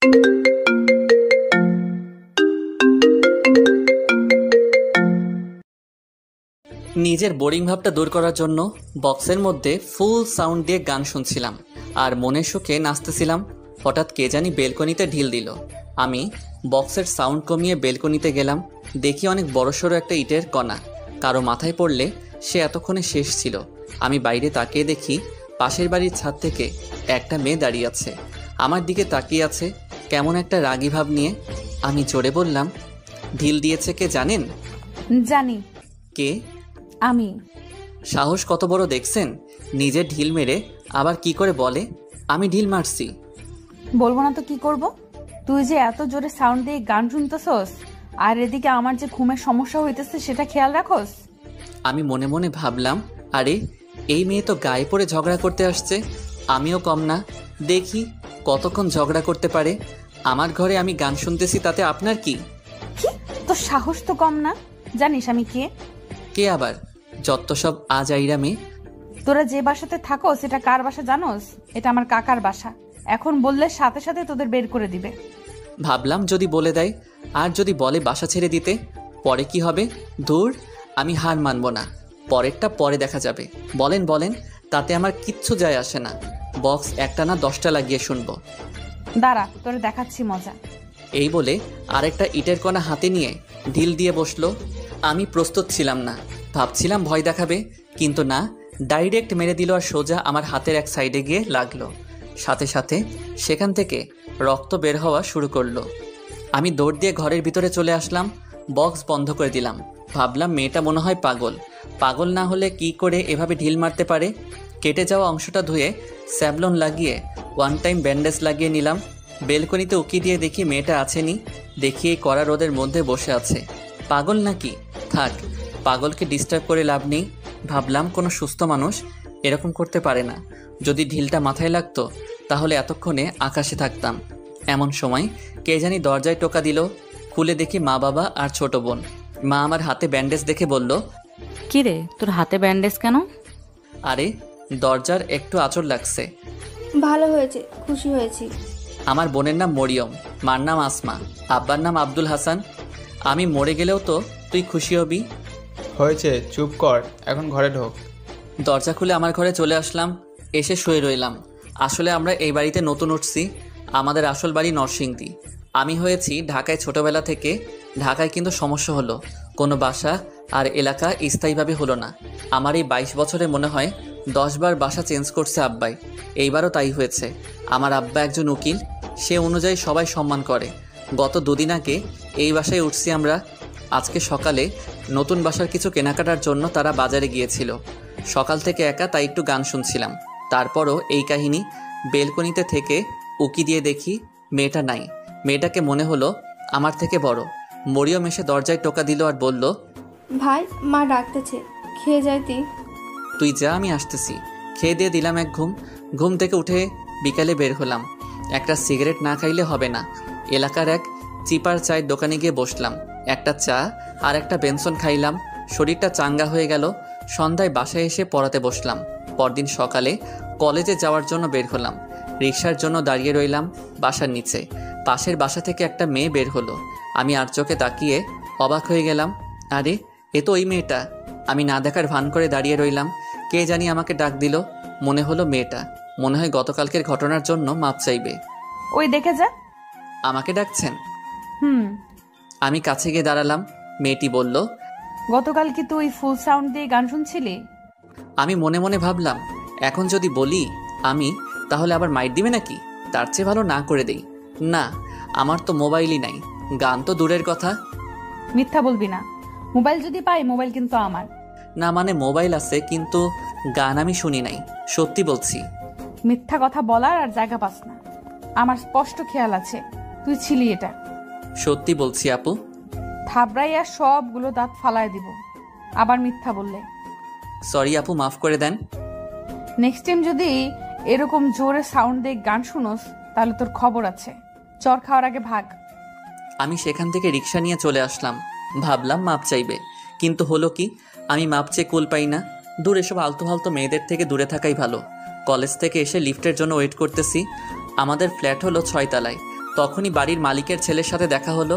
নিজের বোরিং ভাবটা দূর করার জন্য বক্সের মধ্যে ফুল সাউন্ড দিয়ে গান শুনছিলাম আর মনের সুখে নাচতেছিলাম। হঠাৎ কে জানি বেলকনিতে ঢিল দিল। আমি বক্সের সাউন্ড কমিয়ে বেলকনিতে গেলাম। দেখি অনেক বড়সড় একটা ইটের কণা কারো মাথায় পড়লে সে এতক্ষণে শেষ ছিল। আমি বাইরে তাকিয়ে দেখি পাশের বাড়ির ছাদ থেকে একটা মেয়ে দাঁড়িয়ে আছে, আমার দিকে তাকিয়ে আছে কেমন একটা রাগী ভাব নিয়ে। আমি জোরে বললাম, ঢিল দিয়েছে কে জানেন? জানি। কে? আমি। সাহস কত বড় দেখছেন? নিজে ঢিল মেরে আবার কি করে বলে আমি ঢিল মারছি। বলবো না তো কি করব? তুই যে এত জোরে সাউন্ড দিয়ে গান শুনতেছস আর এদিকে আমার যে ঘুমের সমস্যা হইতেছে সেটা খেয়াল রাখোস। আমি মনে মনে ভাবলাম, আরে এই মেয়ে তো গায়ে পড়ে ঝগড়া করতে আসছে, আমিও কম না। দেখি কতক্ষণ ঝগড়া করতে পারে। আমার ঘরে আমি গান শুনতেছি, তাতে আপনার কি? কি তোর সাহস তো কম না? জানিস আমি কে? কে আবার? যত সব আজাইরা মেয়ে। তোরা যে বাসাতে থাকো সেটা কার বাসা জানোস? এটা আমার কাকার বাসা। এখন বললে সাথে সাথে তোদের বের করে দিবে। ভাবলাম যদি বলে দেয়, আর যদি বলে বাসা ছেড়ে দিতে, পরে কি হবে? দূর, আমি হার মানব না। পরেরটা পরে দেখা যাবে। বলেন বলেন, তাতে আমার কিচ্ছু যায় আসে না। বক্স একটা না 10টা লাগিয়ে শুনবো। দাঁড়া, তোরে দেখাচ্ছি মজা। এই বলে আরেকটা ইটের কণা হাতে নিয়ে ঢিল দিয়ে বসলো। আমি প্রস্তুত ছিলাম না, ভাবছিলাম ভয় দেখাবে, কিন্তু না, ডাইরেক্ট মেরে দিল আর সোজা আমার হাতের এক সাইডে গিয়ে লাগলো। সাথে সাথে সেখান থেকে রক্ত বের হওয়া শুরু করলো। আমি দৌড় দিয়ে ঘরের ভিতরে চলে আসলাম, বক্স বন্ধ করে দিলাম। ভাবলাম মেয়েটা মনে হয় পাগল। পাগল না হলে কি করে এভাবে ঢিল মারতে পারে? কেটে যাওয়া অংশটা ধুয়ে স্যাভলন লাগিয়ে ওয়ান টাইম ব্যান্ডেজ লাগিয়ে নিলাম। বেলকনিতে উকি দিয়ে দেখি মেয়েটা আছেনি। দেখি এই কড়া রোদের মধ্যে বসে আছে। পাগল নাকি? থাক, পাগলকে ডিস্টার্ব করে লাভ নেই। ভাবলাম কোনো সুস্থ মানুষ এরকম করতে পারে না। যদি ঢিলটা মাথায় লাগতো তাহলে এতক্ষণে আকাশে থাকতাম। এমন সময় কে জানি দরজায় টোকা দিল। খুলে দেখি মা, বাবা আর ছোট বোন। মা আমার হাতে ব্যান্ডেজ দেখে বলল, কি রে, তোর হাতে ব্যান্ডেজ কেন? আরে দরজার একটু আঁচড় লাগছে। ভালো হয়েছে, খুশি হয়েছি। আমার বোনের নাম মরিয়ম, মার নাম আসমা, আব্বার নাম আব্দুল হাসান। আমি মরে গেলেও তো তুই খুশি হবি। হয়েছে, চুপ কর, এখন ঘরে ঢোক। দরজা খুলে আমার ঘরে চলে আসলাম। এসে শুয়ে রইলাম। আসলে আমরা এই বাড়িতে নতুন উঠছি। আমাদের আসল বাড়ি নরসিংদী। আমি হয়েছি ঢাকায় ছোটবেলা থেকে। ঢাকায় কিন্তু সমস্যা হলো, কোনো বাসা আর এলাকা স্থায়ীভাবে হলো না। আমার এই 22 বছরে মনে হয় 10 বার বাসা চেঞ্জ করছে আব্বাই। এইবারও তাই হয়েছে। আমার আব্বা একজন উকিল, সে অনুযায়ী সবাই সম্মান করে। গত দুদিন আগে এই বাসায় উঠছি আমরা। আজকে সকালে নতুন বাসার কিছু কেনাকাটার জন্য তারা বাজারে গিয়েছিল। সকাল থেকে একা, তাই একটু গান শুনছিলাম। তারপরও এই কাহিনী। বেলকনিতে থেকে উকি দিয়ে দেখি মেয়েটা নাই। মেয়েটাকে মনে হলো আমার থেকে বড়। মরিয়ম এসে দরজায় টোকা দিল আর বলল, ভাই, মা ডাকতেছে, খেয়ে যাইতি। তুই যা, আমি আসতেছি। খেয়ে দিয়ে দিলাম এক ঘুম। ঘুম থেকে উঠে বিকালে বের হলাম। একটা সিগারেট না খাইলে হবে না। এলাকার এক চিপার চায়ের দোকানে গিয়ে বসলাম। একটা চা আর একটা বেনসন খাইলাম। শরীরটা চাঙ্গা হয়ে গেল। সন্ধ্যায় বাসায় এসে পড়াতে বসলাম। পরদিন সকালে কলেজে যাওয়ার জন্য বের হলাম। রিকশার জন্য দাঁড়িয়ে রইলাম বাসার নিচে। পাশের বাসা থেকে একটা মেয়ে বের হলো। আমি আর চোখে তাকিয়ে অবাক হয়ে গেলাম। আরে এ তো ওই মেয়েটা। আমি না দেখার ভান করে দাঁড়িয়ে রইলাম। কে জানি আমাকে ডাক দিল। মনে হলো মেয়েটা। মনে হয় গতকালকের ঘটনার জন্য মাপ চাইবে। ওই দেখে যা। আমাকে ডাকছেন? হুম। আমি কাছে গিয়ে দাঁড়ালাম। মেয়েটি বলল, গতকাল কি তুই ফুল সাউন্ড দিয়ে গান শুনছিলি? আমি মনে মনে ভাবলাম, এখন যদি বলি আমি, তাহলে আবার মাইর দিবে নাকি? তার চেয়ে ভালো না করে দেই। না, আমার তো মোবাইলই নাই, গান তো দূরের কথা। মিথ্যা বলবি না। মোবাইল যদি পাই, মোবাইল কিন্তু আমার। না মানে মোবাইল আছে, কিন্তু গান আমি শুনি নাই, সত্যি বলছি। মিথ্যা কথা বলার আর জায়গা পাস না। আমার স্পষ্ট খেয়াল আছে তুই ছিলি এটা। সত্যি বলছি আপু। থাবড়াইয়া সবগুলো দাঁত ফালায় দিব আবার মিথ্যা বললে। সরি আপু, মাফ করে দেন। নেক্সট টাইম যদি এরকম জোরে সাউন্ড দিয়ে গান শুনোস তাহলে তোর খবর আছে। চর খাওয়ার আগে ভাগ। আমি সেখান থেকে রিক্সা নিয়ে চলে আসলাম। ভাবলাম মাপ চাইবে, কিন্তু হলো কি, আমি মাপ চেয়ে কুল পাই না। দূর, এসব আলতু ফালতু মেয়েদের থেকে দূরে থাকাই ভালো। কলেজ থেকে এসে লিফটের জন্য ওয়েট করতেছি। আমাদের ফ্ল্যাট হলো 6 তলায়। তখনই বাড়ির মালিকের ছেলের সাথে দেখা হলো।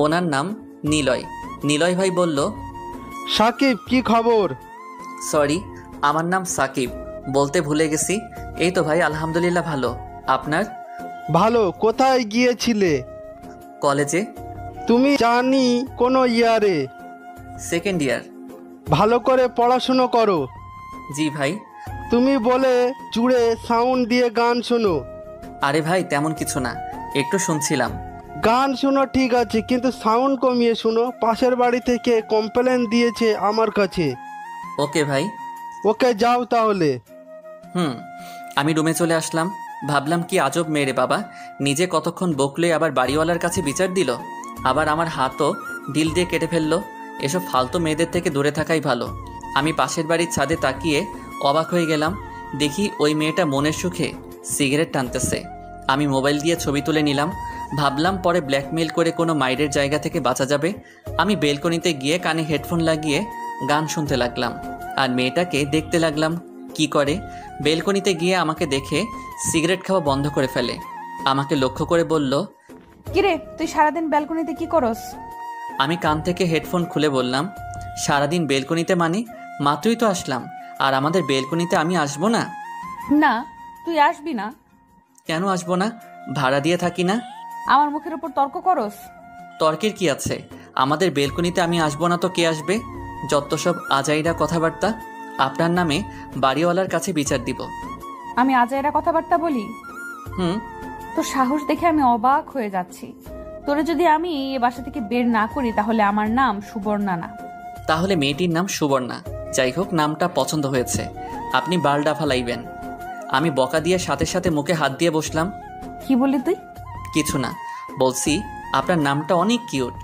ওনার নাম নিলয়। নিলয় ভাই বলল, সাকিব, কি খবর? সরি, আমার নাম সাকিব, বলতে ভুলে গেছি। এই তো ভাই, আলহামদুলিল্লাহ ভালো। আপনার? ভালো। কোথায় গিয়েছিলে? কলেজে। তুমি জানি কোন ইয়ারে? Second year. ভালো করে পড়াশুনো করো। জি ভাই। তুমি বলে জুড়ে সাউন্ড দিয়ে গান শোনো। আরে ভাই, তেমন কিছু না, একটু শুনছিলাম। গান শোনো ঠিক আছে, কিন্তু সাউন্ড কমিয়ে শোনো। পাশের বাড়ি থেকে কমপ্লেন দিয়েছে আমার কাছে। ওকে ভাই। ওকে, যাও তাহলে। আমি রুমে চলে আসলাম। ভাবলাম কি আজব মেয়ে রে বাবা, নিজে কতক্ষণ বকলে আবার বাড়িওয়ালার কাছে বিচার দিল, আবার আমার হাতও ঢিল দিয়ে কেটে ফেললো। এসব ফালতু মেয়েদের থেকে দূরে থাকাই ভালো। আমি পাশের বাড়ির ছাদে তাকিয়ে অবাক হয়ে গেলাম। দেখি ওই মেয়েটা মনের সুখে সিগারেট টানতেছে। আমি মোবাইল দিয়ে ছবি তুলে নিলাম। ভাবলাম পরে ব্ল্যাকমেল করে কোনো মাইরের জায়গা থেকে বাঁচা যাবে। আমি বেলকনিতে গিয়ে কানে হেডফোন লাগিয়ে গান শুনতে লাগলাম আর মেয়েটাকে দেখতে লাগলাম কি করে। বেলকনিতে গিয়ে আমাকে দেখে সিগারেট খাওয়া বন্ধ করে ফেলে। আমাকে লক্ষ্য করে বলল, কিরে, তুই সারাদিন ব্যালকনিতে কি করস? আমি কান থেকে হেডফোন খুলে বললাম, সারাদিন বেলকনিতে মানে? মাত্রই তো আসলাম, আর আমাদের বেলকনিতে আমি আসবো না? না, তুই আসবি না। কেন আসবো না? ভাড়া দিয়ে থাকি না? আমার মুখের উপর তর্ক করস? তর্কের কি আছে? আমাদের বেলকনিতে আমি আসবো না তো কে আসবে? যত সব আজাইরা কথাবার্তা। আপনার নামে বাড়িওয়ালার কাছে বিচার দিব। আমি আজাইরা কথাবার্তা বলি? হুম। তো সাহস দেখে আমি অবাক হয়ে যাচ্ছি। তোরে যদি আমি এ বাসা থেকে বের না করি তাহলে আমার নাম সুবর্ণা না। তাহলে মেয়েটির নাম সুবর্ণা। যাই হোক, নামটা পছন্দ হয়েছে। আপনি বালডা ফালাইবেন। আমি বকা দিয়ে সাথে সাথে মুখে হাত দিয়ে বসলাম। কি বললি তুই? কিছু না, বলছি আপনার নামটা অনেক কিউট।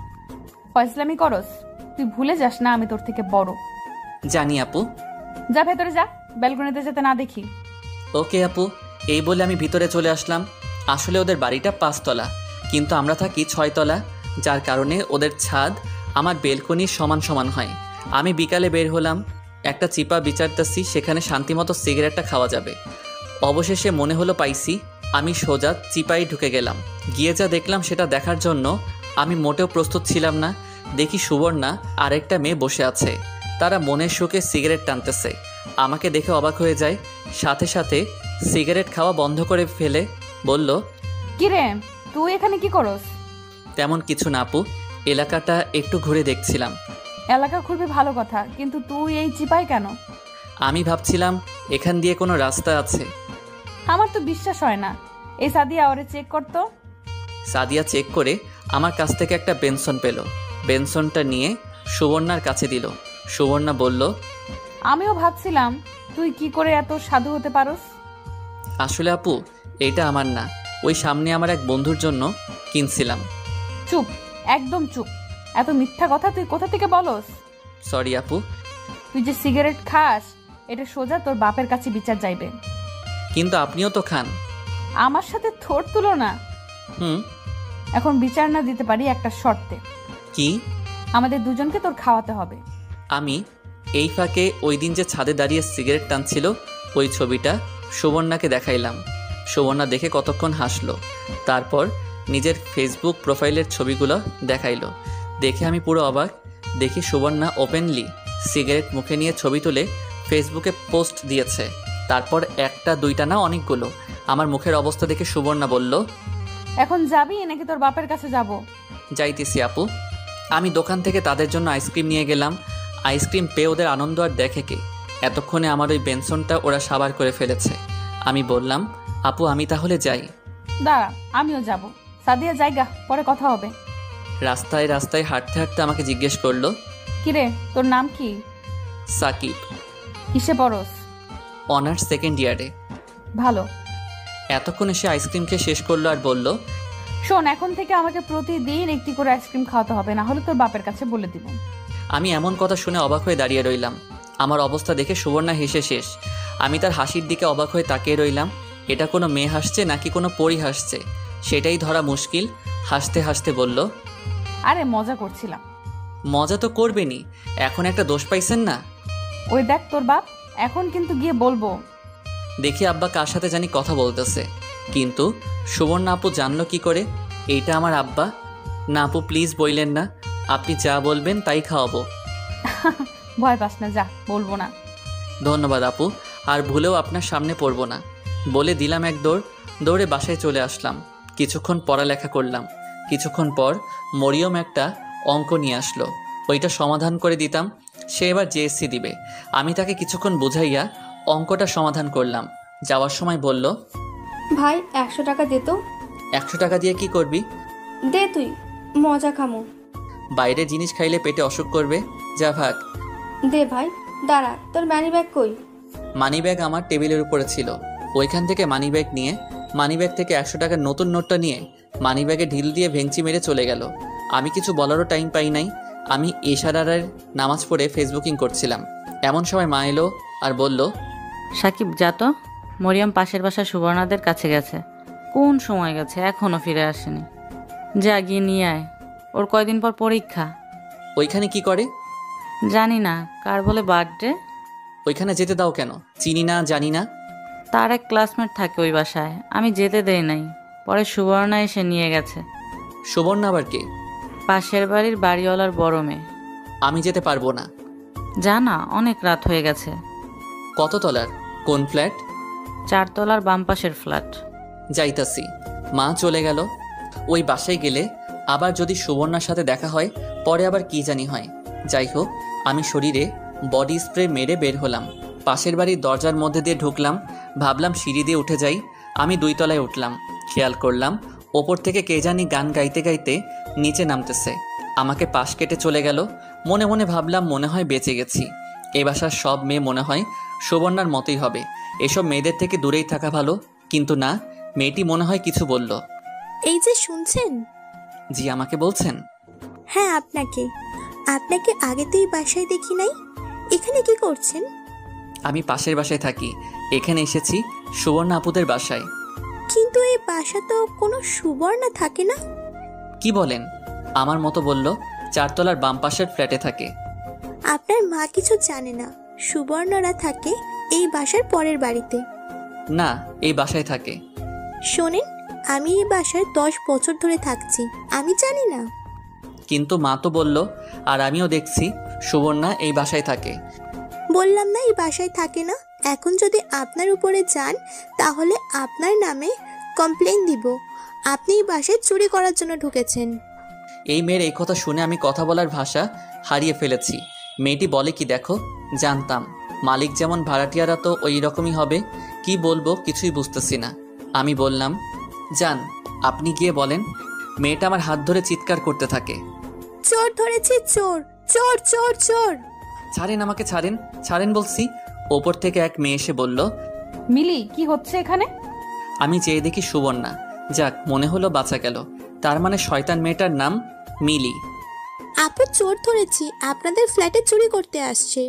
ফয়সলামি করস? তুই ভুলে যাস না আমি তোর থেকে বড়। জানি আপু। যা ভেতরে যা, ব্যালকনিতে যেতে না দেখি। ওকে আপু। এই বলে আমি ভিতরে চলে আসলাম। আসলে ওদের বাড়িটা 5 তলা, কিন্তু আমরা থাকি 6 তলা, যার কারণে ওদের ছাদ আমার বেলকনির সমান সমান হয়। আমি বিকালে বের হলাম, একটা চিপা বিচারতাছি সেখানে শান্তিমতো সিগারেটটা খাওয়া যাবে। অবশেষে মনে হলো পাইছি। আমি সোজা চিপাই ঢুকে গেলাম। গিয়ে যা দেখলাম সেটা দেখার জন্য আমি মোটেও প্রস্তুত ছিলাম না। দেখি সুবর্ণা আরেকটা মেয়ে বসে আছে, তারা মনের সুখে সিগারেট টানতেছে। আমাকে দেখে অবাক হয়ে যায়, সাথে সাথে সিগারেট খাওয়া বন্ধ করে ফেলে বলল, কিরে, তুই এখানে কি করস? তেমন কিছু না আপু, এলাকাটা একটু ঘুরে দেখছিলাম। এলাকা ঘুরবি ভালো কথা, কিন্তু তুই এই চিপাই কেন? আমি ভাবছিলাম এখান দিয়ে কোনো রাস্তা আছে। আমার তো বিশ্বাস হয় না। এই সাদিয়া ওরে চেক করতো। সাদিয়া চেক করে আমার কাছ থেকে একটা বেনসন পেল। বেনসনটা নিয়ে সুবর্ণার কাছে দিল। সুবর্ণা বলল, আমিও ভাবছিলাম তুই কি করে এত সাধু হতে পারস। আসলে আপু, এইটা আমার না, ওই সামনে আমার এক বন্ধুর জন্য কিনছিলাম। চুপ, একদম চুপ। এত মিথ্যা কথা তুই কোথা থেকে বলস? সরি আপু। তুই যে সিগারেট খাস এটা সোজা তোর বাপের কাছে বিচার যাইবে। কিন্তু আপনিও তো খান। আমার সাথে থোট তুলনা? হুম। এখন বিচার না দিতে পারি একটা শর্তে। কি? আমাদের দুজনকে তোর খাওয়াতে হবে। আমি এই ফাঁকে ওই দিন যে ছাদে দাঁড়িয়ে সিগারেট টানছিল ওই ছবিটা সুবর্ণাকে দেখাইলাম। সুবর্ণা দেখে কতক্ষণ হাসলো, তারপর নিজের ফেসবুক প্রোফাইলের ছবিগুলো দেখাইলো। দেখে আমি পুরো অবাক। দেখি সুবর্ণা ওপেনলি সিগারেট মুখে নিয়ে ছবি তুলে ফেসবুকে পোস্ট দিয়েছে। তারপর একটা দুইটা না, অনেকগুলো। আমার মুখের অবস্থা দেখে সুবর্ণা বলল, এখন যাবি নাকি তোর বাপের কাছে যাব? যাইতেছি আপু। আমি দোকান থেকে তাদের জন্য আইসক্রিম নিয়ে গেলাম। আইসক্রিম পেয়ে ওদের আনন্দ আর দেখে কে। এতক্ষণে আমার ওই বেনসনটা ওরা সাবার করে ফেলেছে। আমি বললাম, আপু আমি তাহলে যাই। দাঁড়া, আমিও যাব। সাদিয়া জায়গা, পরে কথা হবে। রাস্তায় রাস্তায় হাঁটতে হাঁটতে আমাকে জিজ্ঞেস করলো, কিরে, তোর নাম কি? সাকিব। কিসে পড়স? অনার্স সেকেন্ড ইয়ারে। ভালো। এতক্ষণে সে আইসক্রিম খেয়ে শেষ করলো আর বলল, শোন, এখন থেকে আমাকে প্রতিদিন একটি করে আইসক্রিম খাওয়াতে হবে, না হলে তোর বাপের কাছে বলে দিব। আমি এমন কথা শুনে অবাক হয়ে দাঁড়িয়ে রইলাম। আমার অবস্থা দেখে সুবর্ণা হেসে শেষ। আমি তার হাসির দিকে অবাক হয়ে তাকিয়ে রইলাম। এটা কোনো মেয়ে হাসছে নাকি কোনো পরী হাসছে সেটাই ধরা মুশকিল। হাসতে হাসতে বলল, আরে মজা করছিলাম। মজা তো করবেনি, এখন একটা দোষ পাইছেন না? ওই দেখ তোর বাপ, এখন কিন্তু গিয়ে বলবো। দেখি আব্বা কার সাথে জানি কথা বলতেছে। কিন্তু সুবর্ণা আপু জানলো কি করে? এইটা আমার আব্বা? না আপু প্লিজ বললেন না, আপনি যা বলবেন তাই খাওয়াবো। ভয় পাস না, যা, বলবো না। ধন্যবাদ আপু, আর ভুলেও আপনার সামনে পড়বো না বলে দিলাম এক দৌড়। দৌড়ে বাসায় চলে আসলাম। কিছুক্ষণ পড়ালেখা করলাম। কিছুক্ষণ পর মরিয়ম একটা অঙ্ক নিয়ে আসলো, ওইটা সমাধান করে দিতাম। সে এবার জেএসসি দিবে। আমি তাকে কিছুক্ষণ বুঝাইয়া অঙ্কটা সমাধান করলাম। যাওয়ার সময় বলল, ভাই 100 টাকা দে তো। 100 টাকা দিয়ে কি করবি? দে তুই, মজা খামো। বাইরে জিনিস খাইলে পেটে অসুখ করবে, যা ভাগ। দে ভাই। দাঁড়া, তোর মানি ব্যাগ কই? মানি ব্যাগ আমার টেবিলের উপরে ছিল। ওইখান থেকে মানি ব্যাগ নিয়ে মানি ব্যাগ থেকে 100 টাকার নতুন নোটটা নিয়ে মানি ব্যাগে ঢিল দিয়ে ভেঙচি মেরে চলে গেল। আমি কিছু বলারও টাইম পাই নাই। আমি এশারারের নামাজ পড়ে ফেসবুকিং করছিলাম। এমন সময় মা এলো আর বলল, সাকিব যা তো, মরিয়ম পাশের বাসা সুবর্ণাদের কাছে গেছে। কোন সময় গেছে, এখনো ফিরে আসেনি। যা গিয়ে নিয়ে আয়, ওর কয়দিন পর পরীক্ষা। ওইখানে কি করে? জানি না, কার বলে বার্থডে। ওইখানে যেতে দাও কেন? চিনি না, জানি না। তার এক ক্লাসমেট থাকে ওই বাসায়, আমি যেতে দেই নাই। পরে সুবর্ণা এসে নিয়ে গেছে। সুবর্ণা আবার কে? পাশের বাড়ির বাড়িওয়ালার বড় মেয়ে। আমি যেতে পারবো না। জানা, অনেক রাত হয়ে গেছে। কত তলার? কোন ফ্ল্যাট? 4 তলার বাম পাশের ফ্ল্যাট। যাইতাছি। মা চলে গেল। ওই বাসায় গেলে আবার যদি সুবর্ণার সাথে দেখা হয়, পরে আবার কি জানি হয়। যাই হোক, আমি শরীরে বডি স্প্রে মেরে বের হলাম। পাশের বাড়ির দরজার মধ্যে দিয়ে ঢুকলাম। ভাবলাম সিঁড়ি দিয়ে উঠে যাই। আমি 2 তলায় উঠলাম। খেয়াল করলাম ওপর থেকে কে জানি গান গাইতে গাইতে নিচে নামতেছে। আমাকে পাশ কেটে চলে গেল। মনে মনে ভাবলাম মনে হয় বেঁচে গেছি। এ বাসার সব মেয়ে মনে হয় সুবর্ণার মতোই হবে। এসব মেয়েদের থেকে দূরেই থাকা ভালো। কিন্তু না, মেয়েটি মনে হয় কিছু বলল। এই যে শুনছেন? জি, আমাকে বলছেন? হ্যাঁ আপনাকে। আপনাকে আগে তো এই বাসায় দেখি নাই, এখানে কি করছেন? আমি পাশের বাসায় থাকি। এখানে এসেছি সুবর্ণা আপুদের বাসায়। কিন্তু এই বাসা তো কোনো সুবর্ণা থাকে না। কি বলেন? আমার মতো বলল। 4 তলার বাম পাশের ফ্ল্যাটে থাকে। আপনার মা কিছু জানে না, সুবর্ণরা থাকে এই বাসার পরের বাড়িতে। না, এই বাসায় থাকে। শোনেন, আমি এই বাসায় 10 বছর ধরে থাকছি, আমি জানি না। কিন্তু মা তো বলল, আর আমিও দেখছি সুবর্ণা এই বাসায় থাকে। বললাম না এই বাসায় থাকে না। এখন যদি আপনার উপরে যান তাহলে আপনার নামে কমপ্লেন দিব। আপনি এই বাসায় চুরি করার জন্য ঢুকেছেন। এই মেয়ের এই কথা শুনে আমি কথা বলার ভাষা হারিয়ে ফেলেছি। মেয়েটি বলে কি দেখো, জানতাম মালিক যেমন ভাড়াটিয়ারা তো ওই রকমই হবে। কি বলবো কিছুই বুঝতেছি না। আমি বললাম, যান আপনি গিয়ে বলেন। মেয়েটা আমার হাত ধরে চিৎকার করতে থাকে, চোর ধরেছি, চোর চোর চোর চোর। ছাড়েন আমাকে, ছাড়েন ছাড়েন বলছি। ওপর থেকে এক মেয়ে এসে বলল, মিলি, কি হচ্ছে এখানে? আমি চেয়ে দেখি সুবর্ণা। যাক, মনে হলো বাঁচা গেল। তার মানে শয়তান মেয়েটার নাম মিলি। আপু চোর ধরেছি, আপনাদের ফ্ল্যাটে চুরি করতে আসছে।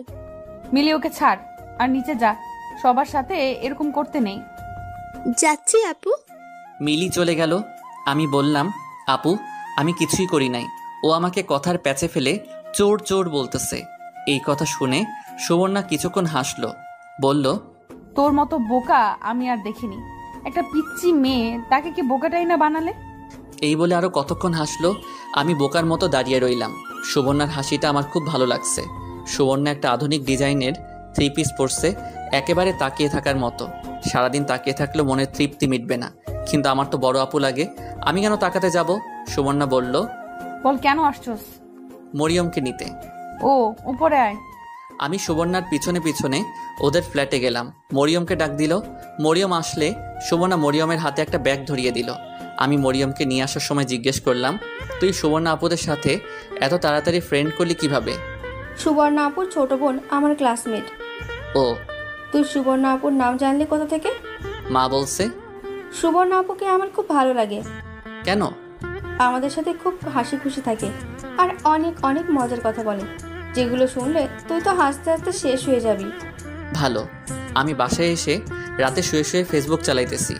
মিলি, ওকে ছাড় আর নিচে যা। সবার সাথে এরকম করতে নেই। যাচ্ছি আপু। মিলি চলে গেল। আমি বললাম, আপু আমি কিছুই করি নাই। ও আমাকে কথার প্যাচে ফেলে চোর চোর বলতেছে। এই কথা শুনে সুবর্ণা কিছুক্ষণ হাসলো, বলল, তোর মতো বোকা আমি আর দেখিনি। একটা পিচ্চি মেয়ে, তাকে কি বোকাটাই না বানালে? এই বলে আরো কতক্ষণ হাসলো। আমি বোকার মতো দাঁড়িয়ে রইলাম। সুবর্ণার হাসিটা আমার খুব ভালো লাগছে। সুবর্ণা একটা আধুনিক ডিজাইনের 3 পিস পরছে, একেবারে তাকিয়ে থাকার মতো। সারাদিন তাকিয়ে থাকলেও মনের তৃপ্তি মিটবে না। কিন্তু আমার তো বড় আপু লাগে, আমি কেন তাকাতে যাব? সুবর্ণা বলল, বল কেন আসছস? মরিয়মকে নিতে। ও, উপরে আয়। আমি সুবর্ণার পিছনে পিছনে ওদের ফ্ল্যাটে গেলাম। মরিয়মকে ডাক দিল। মরিয়ম আসলে সুবর্ণা মরিয়মের হাতে একটা ব্যাগ ধরিয়ে দিল। আমি মরিয়মকে নিয়ে আসার সময় জিজ্ঞেস করলাম, তুই সুবর্ণা আপুদের সাথে এত তাড়াতাড়ি ফ্রেন্ড করলি কিভাবে? সুবর্ণা আপুর ছোট বোন আমার ক্লাসমেট। ও, তুই সুবর্ণা আপুর নাম জানলি কোথা থেকে? মা বলছে। সুবর্ণা আপুকে আমার খুব ভালো লাগে। কেন? আমাদের সাথে খুব হাসি খুশি থাকে আর অনেক অনেক মজার কথা বলে, যেগুলো শুনলে তুই তো হাসতে হাসতে শেষ হয়ে যাবি। ভালো। আমি বাসায় এসে রাতে শুয়ে শুয়ে ফেসবুক চালাইতেছি।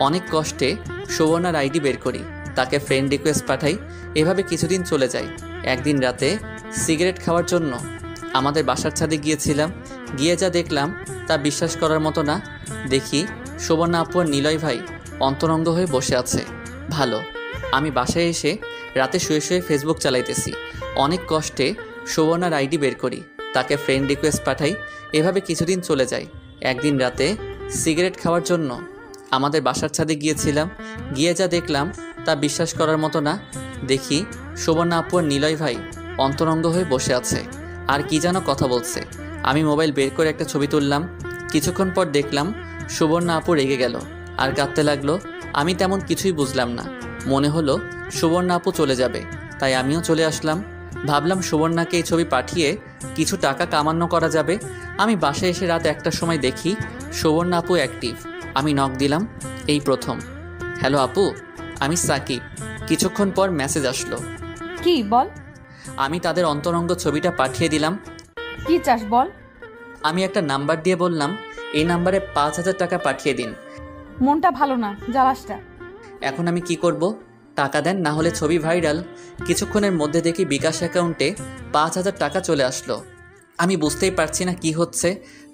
অনেক কষ্টে সুবর্ণার আইডি বের করি, তাকে ফ্রেন্ড রিকোয়েস্ট পাঠাই। এভাবে কিছুদিন চলে যায়। একদিন রাতে সিগারেট খাওয়ার জন্য আমাদের বাসার ছাদে গিয়েছিলাম। গিয়ে যা দেখলাম তা বিশ্বাস করার মতো না। দেখি সুবর্ণা আপু আর নিলয় ভাই অন্তরঙ্গ হয়ে বসে আছে। ভালো, আমি বাসায় এসে রাতে শুয়ে শুয়ে ফেসবুক চালাইতেছি। অনেক কষ্টে সুবর্ণার আইডি বের করি, তাকে ফ্রেন্ড রিকোয়েস্ট পাঠাই। এভাবে কিছুদিন চলে যায়। একদিন রাতে সিগারেট খাওয়ার জন্য আমাদের বাসার ছাদে গিয়েছিলাম। গিয়ে যা দেখলাম তা বিশ্বাস করার মতো না। দেখি সুবর্ণা আপু আর নিলয় ভাই অন্তরঙ্গ হয়ে বসে আছে, আর কি যেন কথা বলছে। আমি মোবাইল বের করে একটা ছবি তুললাম। কিছুক্ষণ পর দেখলাম সুবর্ণা আপু রেগে গেল আর কাঁদতে লাগলো। আমি তেমন কিছুই বুঝলাম না। মনে হলো সুবর্ণা আপু চলে যাবে, তাই আমিও চলে আসলাম। ভাবলাম সুবর্ণাকে এই ছবি পাঠিয়ে কিছু টাকা কামানো করা যাবে। আমি বাসায় এসে রাত 1টার সময় দেখি সুবর্ণা আপু অ্যাক্টিভ। আমি নক দিলাম, এই প্রথম। হ্যালো আপু, আমি সাকিব। কিছুক্ষণ পর মেসেজ আসলো। কি বল? আমি তাদের অন্তরঙ্গ ছবিটা পাঠিয়ে দিলাম। কি চাস বল? আমি একটা নাম্বার দিয়ে বললাম, এই নাম্বারে 5,000 টাকা পাঠিয়ে দিন। মনটা ভালো না, জ্বালাসটা। এখন আমি কি করব? টাকা দেন, না হলে ছবি ভাইরাল। কিছুক্ষণের মধ্যে দেখি বিকাশ অ্যাকাউন্টে 5,000 টাকা চলে আসলো। আমি বুঝতেই পারছি না কি হচ্ছে।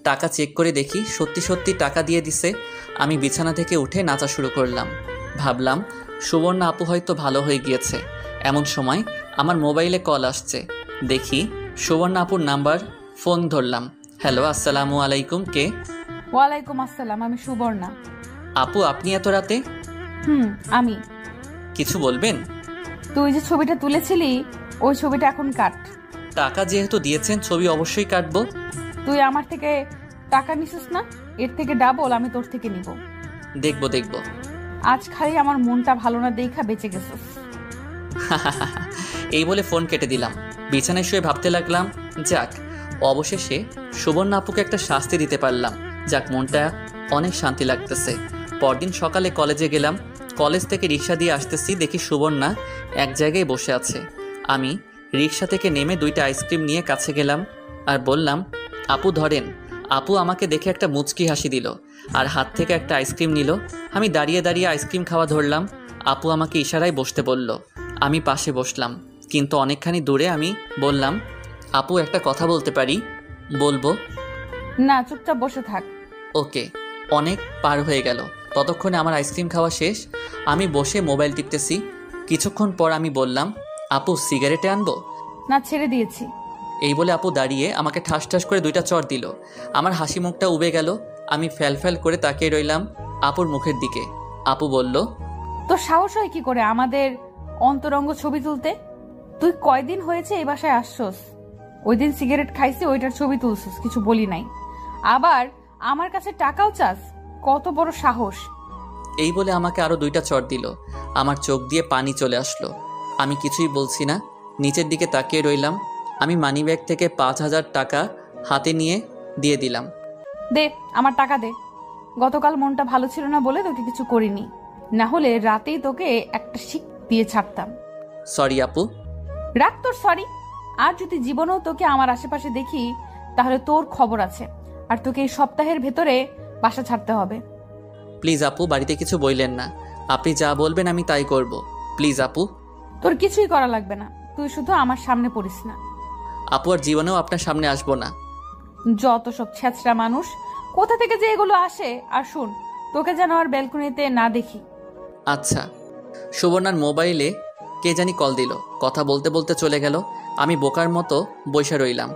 টাকা চেক করে দেখি সত্যি সত্যি টাকা দিয়ে দিছে। আমি বিছানা থেকে উঠে নাচা শুরু করলাম। ভাবলাম সুবর্ণা আপু হয়তো ভালো হয়ে গিয়েছে। এমন সময় আমার মোবাইলে কল আসছে। দেখি সুবর্ণা আপুর নাম্বার। ফোন ধরলাম। হ্যালো, আসসালামু আলাইকুম। কে? ওয়ালাইকুম আসসালাম, আমি সুবর্ণা। আপু, আপনি এত রাতে? আমি। কিছু বলবেন? তুই যে ছবিটা তুলেছিলি ওই ছবিটা এখন কাট। টাকা যেহেতু দিয়েছেন, ছবি অবশ্যই কাটবো। তুই আমার থেকে টাকা নিছিস না, এর থেকে ডাবল আমি তোর থেকে নিব। দেখবো দেখবো। আজ খালি আমার মনটা ভালো না দেখা বেঁচে গেছিস। এই বলে ফোন কেটে দিলাম। বিছানায় শুয়ে ভাবতে লাগলাম, যাক অবশেষে সুবর্ণা আপুকে একটা শাস্তি দিতে পারলাম। যাক, মনটা অনেক শান্তি লাগতেছে। পরদিন সকালে কলেজে গেলাম। কলেজ থেকে রিক্সা দিয়ে আসতেছি, দেখি সুবর্ণা এক জায়গায় বসে আছে। আমি রিক্সা থেকে নেমে 2টা আইসক্রিম নিয়ে কাছে গেলাম আর বললাম, আপু ধরেন। আপু আমাকে দেখে একটা মুচকি হাসি দিল আর হাত থেকে একটা আইসক্রিম নিল। আমি দাঁড়িয়ে দাঁড়িয়ে আইসক্রিম খাওয়া ধরলাম। আপু আমাকে ইশারায় বসতে বলল। আমি পাশে বসলাম, কিন্তু অনেকখানি দূরে। আমি বললাম, আপু একটা কথা বলতে পারি? বলবো। না, চুপচাপ বসে থাক। ওকে। অনেক পার হয়ে গেল, ততক্ষণে আমার আইসক্রিম খাওয়া শেষ। আমি বসে মোবাইল টিপতেছি। কিছুক্ষণ পর আমি বললাম, আপু সিগারেটে আনবো? না, ছেড়ে দিয়েছি। এই বলে আপু দাঁড়িয়ে আমাকে ঠাস ঠাস করে 2টা চড় দিল। আমার হাসি মুখটা উবে গেল। আমি ফ্যাল ফ্যাল করে তাকিয়ে রইলাম আপুর মুখের দিকে। আপু বলল, তোর সাহস হয় কি করে আমাদের অন্তরঙ্গ ছবি তুলতে? তুই কয়দিন হয়েছে এই বাসায় আসছস? ওই দিন সিগারেট খাইছি, ওইটার ছবি তুলছিস, কিছু বলি নাই। আবার আমার কাছে টাকাও চাস? কত বড় সাহস! এই বলে আমাকে আরো 2টা চড় দিল। আমার চোখ দিয়ে পানি চলে আসলো। আমি কিছুই বলছি না, নিচের দিকে তাকিয়ে রইলাম। আমি মানিব্যাগ থেকে 5,000 টাকা হাতে নিয়ে দিয়ে দিলাম। দে, আমার টাকা দে। গতকাল মনটা ভালো ছিল না বলে তোকে কিছু করিনি, না হলে রাতেই তোকে একটা শিক দিয়ে ছাড়তাম। সরি আপু। রাখ তোর সরি। আর যদি জীবনেও তোকে আমার আশেপাশে দেখি তাহলে তোর খবর আছে, আর তোকে এই সপ্তাহের ভেতরে বাসা ছাড়তে হবে। প্লিজ আপু, বাড়িতে কিছু বললেন না। আপনি যা বলবেন আমি তাই করব। প্লিজ আপু। তোর কিছুই করা লাগবে না, তুই শুধু আমার সামনে পড়িস না। আপু আর জীবনেও আপনার সামনে আসবো না। যত সব ছেঁচড়া মানুষ, কোথা থেকে যে এগুলো আসে। আর শুন, তোকে যেন আর ব্যালকনিতে না দেখি। আচ্ছা। সুবর্ণার মোবাইলে কে জানি কল দিল। কথা বলতে বলতে চলে গেল। আমি বোকার মতো বসে রইলাম।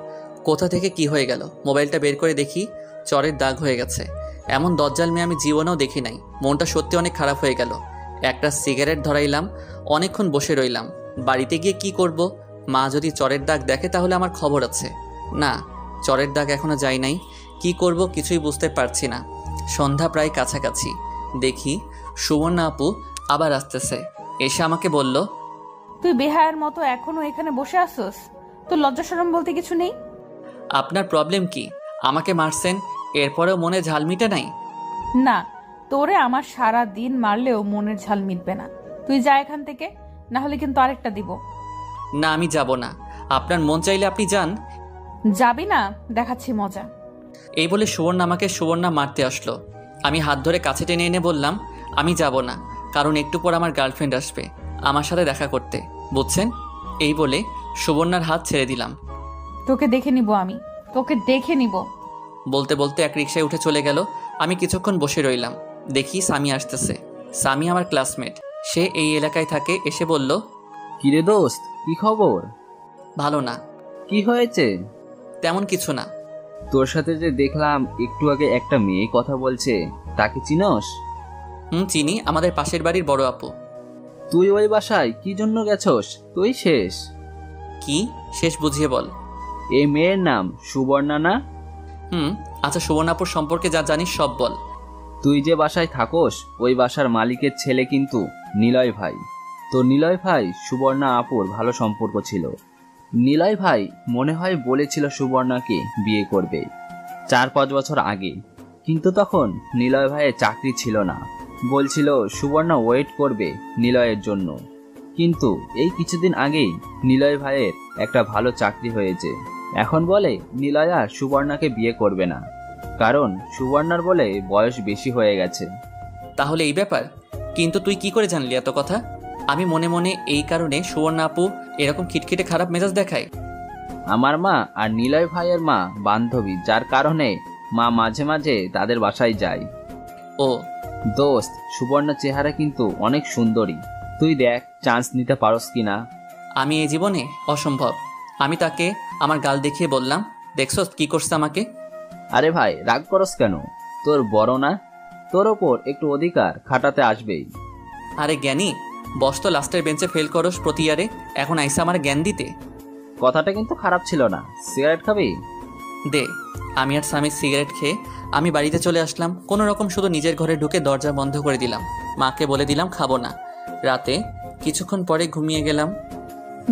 কোথা থেকে কি হয়ে গেল? মোবাইলটা বের করে দেখি চরের দাগ হয়ে গেছে। এমন দজ্জাল মেয়ে আমি জীবনেও দেখি নাই। মনটা সত্যি অনেক খারাপ হয়ে গেল। একটা সিগারেট ধরাইলাম, অনেকক্ষণ বসে রইলাম। বাড়িতে গিয়ে কি করব? মা যদি চরের দাগ দেখে তাহলে আমার খবর আছে। না, চরের দাগ এখনো যাই নাই। কি করব কিছুই বুঝতে পারছি না। সন্ধ্যা প্রায় কাছাকাছি। দেখি সুবর্ণা আপু আবার আসতেছে। এসে আমাকে বলল, তুই বেহায়ার মতো এখনো এখানে বসে আসছস? তোর লজ্জা শরম বলতে কিছু নেই? আপনার প্রবলেম কি? আমাকে মারছেন, এরপরেও মনে ঝাল মিটে নাই? না, তোরে আমার সারা দিন মারলেও মনের ঝাল মিটবে না। তুই যা এখান থেকে, না হলে কিন্তু আরেকটা দিব। না, আমি যাব না। আপনার মন চাইলে আপনি যান। যাবি না? দেখাচ্ছি মজা। এই বলে সুবর্ণা আমাকে সুবর্ণা মারতে আসলো। আমি হাত ধরে কাছে টেনে এনে বললাম, আমি যাব না, কারণ একটু পর আমার গার্লফ্রেন্ড আসবে আমার সাথে দেখা করতে, বুঝছেন? এই বলে সুবর্ণার হাত ছেড়ে দিলাম। তোকে দেখে নিব, আমি তোকে দেখে নিব। বলতে বলতে এক রিকশায় উঠে চলে গেল। আমি কিছুক্ষণ বসে রইলাম। দেখি সামি আসতেছে। সামি আমার ক্লাসমেট। সে এই এলাকায় থাকে, এসে বলল, কিরে দোস্ত, কি খবর? ভালো না। কি হয়েছে? তেমন কিছু না। তোর সাথে যে দেখলাম একটু আগে একটা মেয়ে কথা বলছে, তাকে চিনস? চিনি, আমাদের পাশের বাড়ির বড় আপু। তুই ওই বাসায় কি জন্য গেছস? তুই শেষ। কি শেষ বুঝিয়ে বল। এই মেয়ের নাম সুবর্ণা না? আচ্ছা, সুবর্ণাপুর সম্পর্কে যা জানিস সব বল। তুই যে বাসায় থাকোস ওই বাসার মালিকের ছেলে কিন্তু নিলয় ভাই। তো নিলয় ভাই সুবর্ণা আপুর ভালো সম্পর্ক ছিল। নিলয় ভাই মনে হয় বলেছিল সুবর্ণাকে বিয়ে করবে 4-5 বছর আগে, কিন্তু তখন নিলয় ভাইয়ের চাকরি ছিল না। বলছিল সুবর্ণা ওয়েট করবে নিলয়ের জন্য, কিন্তু এই কিছুদিন আগেই নিলয় ভাইয়ের একটা ভালো চাকরি হয়েছে। এখন বলে নিলয় আর সুবর্ণাকে বিয়ে করবে না, কারণ সুবর্ণার বলে বয়স বেশি হয়ে গেছে। তাহলে এই ব্যাপার? কিন্তু তুই কি করে জানলি এত কথা? আমি মনে মনে এই কারণে সুবর্ণা আপু এরকম খিটখিটে খারাপ মেজাজ দেখায়। আমার মা আর নিলয় ভাইয়ের মা বান্ধবী, যার কারণে মা মাঝে মাঝে তাদের বাসায় যায়। ও দোস্ত, সুবর্ণার চেহারা কিন্তু অনেক সুন্দরী, তুই দেখ চান্স নিতে পারস কিনা। আমি এই জীবনে অসম্ভব। আমি তাকে আমার গাল দেখিয়ে বললাম, দেখছস কি করছে আমাকে? আরে ভাই, রাগ করস কেন? তোর বড় না, তোর ওপর একটু অধিকার খাটাতে আসবেই। আরে জ্ঞানী, বস তো লাস্টের বেঞ্চে ফেল করস প্রতি ইয়ারে, এখন আইসা আমার জ্ঞান দিতে। কথাটা কিন্তু খারাপ ছিল না। সিগারেট খাবি? দে। আমি আর স্বামী সিগারেট খেয়ে আমি বাড়িতে চলে আসলাম। কোনো রকম শুধু নিজের ঘরে ঢুকে দরজা বন্ধ করে দিলাম। মাকে বলে দিলাম খাবো না। রাতে কিছুক্ষণ পরে ঘুমিয়ে গেলাম।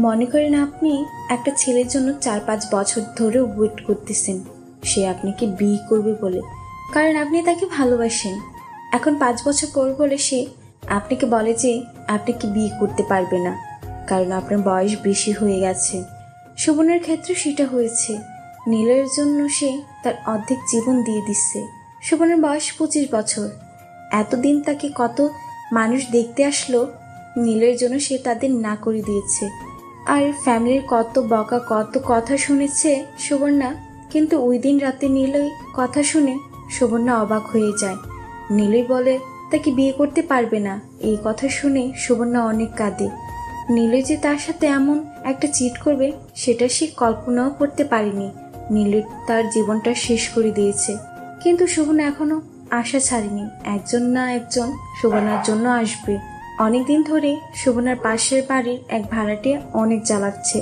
মনে করেন আপনি একটা ছেলের জন্য 4-5 বছর ধরেও ওয়েট করতেছেন সে আপনাকে বিয়ে করবে বলে, কারণ আপনি তাকে ভালোবাসেন। এখন 5 বছর পর বলে সে আপনাকে বলে যে আপনাকে বিয়ে করতে পারবে না, কারণ আপনার বয়স বেশি হয়ে গেছে। সুবর্ণার ক্ষেত্রে সেটা হয়েছে। নীলের জন্য সে তার অর্ধেক জীবন দিয়ে দিচ্ছে। সুবর্ণার বয়স 25 বছর। এতদিন তাকে কত মানুষ দেখতে আসলো, নীলের জন্য সে তাদের না করে দিয়েছে। আর ফ্যামিলির কত বকা, কত কথা শুনেছে সুবর্ণা, কিন্তু ওই দিন রাতে নীলই কথা শুনে সুবর্ণা অবাক হয়ে যায়। নীলই বলে তাকে বিয়ে করতে পারবে না। এই কথা শুনে সুবর্ণা অনেক কাঁদে। নীলই যে তার সাথে এমন একটা চিট করবে সেটা সে কল্পনাও করতে পারেনি। নীলই তার জীবনটা শেষ করে দিয়েছে, কিন্তু সুবর্ণা এখনো আশা ছাড়েনি, একজন না একজন সুবর্ণার জন্য আসবে। অনেকদিন ধরে সুবর্ণার পাশের বাড়ির এক ভাড়াটিয়া অনেক জ্বালাচ্ছে।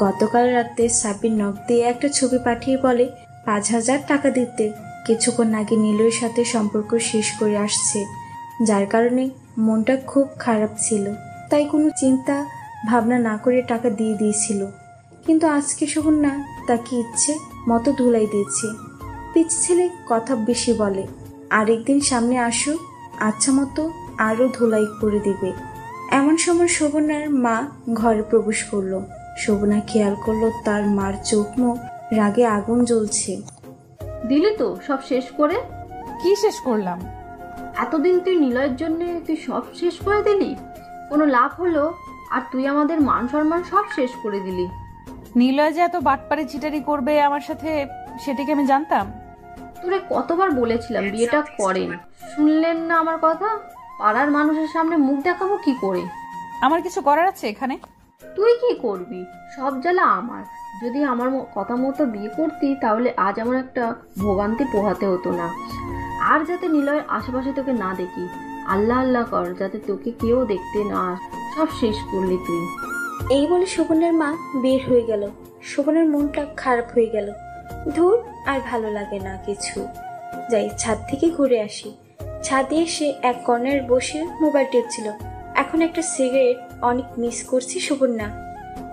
গতকাল রাতে সাব্বির নখ দিয়ে একটা ছবি পাঠিয়ে বলে 5,000 টাকা দিতে। কিছুক্ষণ আগে নীলের সাথে সম্পর্ক শেষ করে আসছে, যার কারণে মনটা খুব খারাপ ছিল, তাই কোনো চিন্তা ভাবনা না করে টাকা দিয়ে দিয়েছিল। কিন্তু আজকে সুবর্ণা তাকে ইচ্ছে মতো ধুলাই দিয়েছে। পিচ ছেলে কথা বেশি বলে, আরেকদিন সামনে আসুক আচ্ছা মতো আরও ধুলাই করে দিবে। এমন সময় সুবর্ণার মা ঘরে প্রবেশ করলো। সুবর্ণা খেয়াল করলো তার মার চোখ মুখ রাগে আগুন জ্বলছে। দিলি তো সব শেষ করে? কি শেষ করলাম? এতদিন তুই নিলয়ের জন্য তুই সব শেষ করে দিলি, কোনো লাভ হলো? আর তুই আমাদের মান সম্মান সব শেষ করে দিলি। নিলয় যে এত বাটপারে চিটারি করবে আমার সাথে, সেটাকে আমি জানতাম? তোরে কতবার বলেছিলাম বিয়েটা করেন, শুনলেন না আমার কথা? পাড়ার মানুষের সামনে মুখ দেখাবো কি করে? আমার কিছু করার আছে এখানে? তুই কি করবি? সব জ্বালা আমার। যদি আমার কথা মতো বিয়ে করতি তাহলে আজ আমার একটা ভোগান্তি পোহাতে হতো না। আর যাতে নিলয়ের আশেপাশে তোকে না দেখি, আল্লাহ আল্লাহ কর যাতে তোকে কেউ দেখতে না। সব শেষ করলি তুই। এই বলে সুবর্ণার মা বের হয়ে গেল। সুবর্ণার মনটা খারাপ হয়ে গেল। ধুর, আর ভালো লাগে না কিছু। যাই ছাদ থেকে ঘুরে আসি। ছাদে এসে এক কর্নারে বসে মোবাইল টিপছিল। এখন একটা সিগারেট অনেক মিস করছি সুবর্ণা।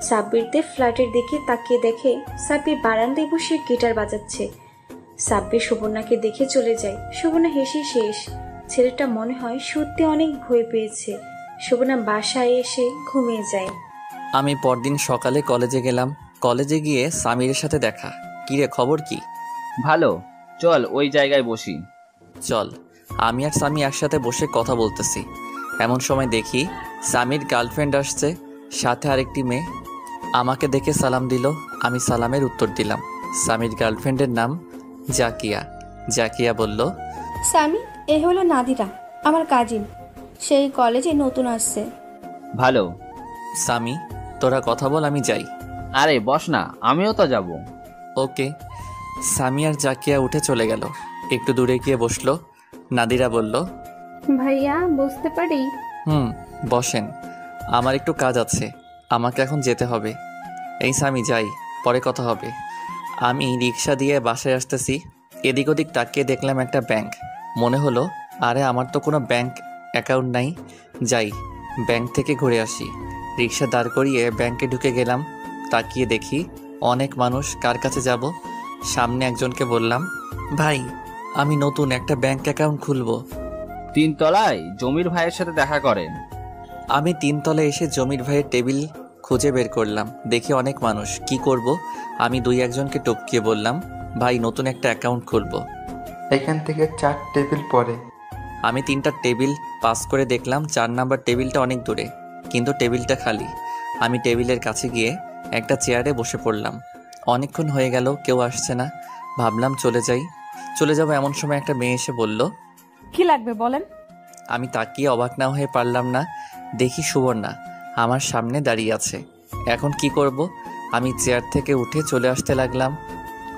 সাব্বিরদের ফ্ল্যাটের দিকে তাকিয়ে দেখে সাব্বির বারান্দায় বসে গিটার বাজাচ্ছে। সাব্বির সুবর্ণাকে দেখে চলে যায়। সুবর্ণা হেসে শেষ। ছেলেটা মনে হয় সত্যি অনেক ভয় পেয়েছে। সুবর্ণা বাসায় এসে ঘুমিয়ে যায়। আমি পরদিন সকালে কলেজে গেলাম। কলেজে গিয়ে সামিরের সাথে দেখা। কিরে খবর কি? ভালো, চল ওই জায়গায় বসি। চল। আমি আর সামি একসাথে বসে কথা বলতেছি, এমন সময় দেখি সামির গার্লফ্রেন্ড আসছে, সাথে আরেকটি মেয়ে। আমাকে দেখে সালাম দিল, আমি সালামের উত্তর দিলাম। সামির গার্লফ্রেন্ডের নাম জাকিয়া। জাকিয়া বলল, সামি, এ হলো নাদিরা, আমার কাজিন। সেই কলেজে নতুন আসছে। ভালো। সামি, তোরা কথা বল, আমি যাই। আরে বস না, আমিও তো যাব। ওকে। সামি আর জাকিয়া উঠে চলে গেল। একটু দূরে গিয়ে বসলো। নাদিরা বলল, ভাইয়া বসতে পারি? বসেন। আমার একটু কাজ আছে, আমাকে এখন যেতে হবে। এই সামি, যাই, পরে কথা হবে। আমি রিক্সা দিয়ে বাসায় আসতেছি। এদিক ওদিক তাকিয়ে দেখলাম একটা ব্যাংক। মনে হলো, আরে আমার তো কোনো ব্যাংক অ্যাকাউন্ট নাই, যাই ব্যাংক থেকে ঘুরে আসি। রিক্সা দাঁড় করিয়ে ব্যাংকে ঢুকে গেলাম। তাকিয়ে দেখি অনেক মানুষ। কার কাছে যাব? সামনে একজনকে বললাম, ভাই আমি নতুন একটা ব্যাংক অ্যাকাউন্ট খুলবো। 3 তলায় জমির ভাইয়ের সাথে দেখা করেন। আমি 3 তলায় এসে জমির ভাইয়ের টেবিল খুঁজে বের করলাম। দেখি অনেক মানুষ। কি করব? আমি 2-1জনকে টপকিয়ে বললাম, ভাই নতুন একটা অ্যাকাউন্ট খুলবো। এখান থেকে 4 টেবিল পরে। আমি 3টা টেবিল পাস করে দেখলাম 4 নাম্বার টেবিলটা অনেক দূরে, কিন্তু টেবিলটা খালি। আমি টেবিলের কাছে গিয়ে একটা চেয়ারে বসে পড়লাম। অনেকক্ষণ হয়ে গেল, কেউ আসছে না। ভাবলাম চলে যাব এমন সময় একটা মেয়ে এসে বলল, কি লাগবে বলেন? আমি তাকিয়ে অবাক না হয়ে পারলাম না। দেখি সুবর্ণা আমার সামনে দাঁড়িয়ে আছে। এখন কি করব? আমি চেয়ার থেকে উঠে চলে আসতে লাগলাম।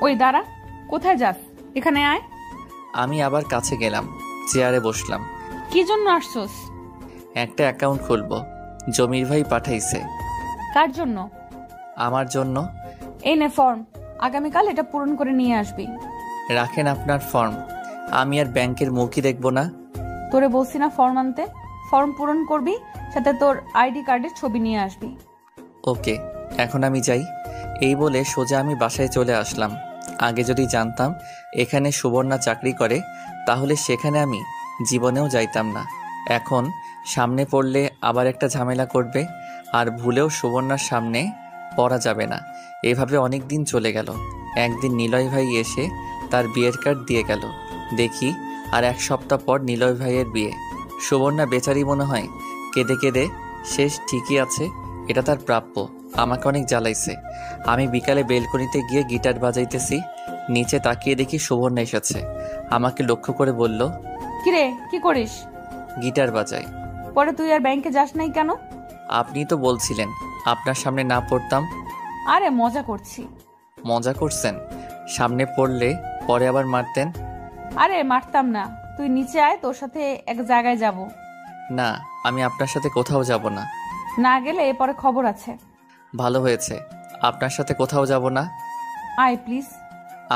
ওই দাঁড়া, কোথায় যাস? এখানে আয়। আমি আবার কাছে গেলাম, চেয়ারে বসলাম। কি জন্য আসছস? একটা অ্যাকাউন্ট খুলবো, জমির ভাই পাঠাইছে। কার জন্য? আমার জন্য। এই নে ফর্ম, আগামীকাল এটা পূরণ করে নিয়ে আসবি। রাখেন আপনার ফর্ম, আমি আর ব্যাংকের মুখই দেখব না। তোরে বলছি না ফর্ম আনতে? ফর্ম পূরণ করবি, সাথে তোর আইডি কার্ডের ছবি নিয়ে আসবি। ওকে, এখন আমি যাই। এই বলে সোজা আমি বাসায় চলে আসলাম। আগে যদি জানতাম এখানে সুবর্ণা চাকরি করে, তাহলে সেখানে আমি জীবনেও যাইতাম না। এখন সামনে পড়লে আবার একটা ঝামেলা করবে, আর ভুলেও সুবর্ণার সামনে পড়া যাবে না। এভাবে অনেক দিন চলে গেল। একদিন নিলয় ভাই এসে তার বিয়ের কার্ড দিয়ে গেল। দেখি আর 1 সপ্তাহ পর নিলয় ভাইয়ের বিয়ে। সুবর্ণা বেচারি মনে হয় কেঁদে কেঁদে শেষ। ঠিকই আছে, এটা তার প্রাপ্য। আমাকে অনেক জ্বালাইছে। আমি বিকালে বেলকনিতে গিয়ে গিটার বাজাইতেছি। নিচে তাকিয়ে দেখি সুবর্ণা এসেছে। আমাকে লক্ষ্য করে বলল, কিরে কি করিস? গিটার বাজাই। পরে তুই আর ব্যাংকে যাস নাই কেন? আপনি তো বলছিলেন আপনার সামনে না পড়তাম। আরে মজা করছি। মজা করছেন? সামনে পড়লে পরে আবার মারতেন। আরে মারতাম না, তুই নিচে আয়, তোর সাথে এক জায়গায় যাব। না, আমি আপনার সাথে কোথাও যাব না। না গেলে পরে খবর আছে। ভালো হয়েছে, আপনার সাথে কোথাও যাব না। আয় প্লিজ।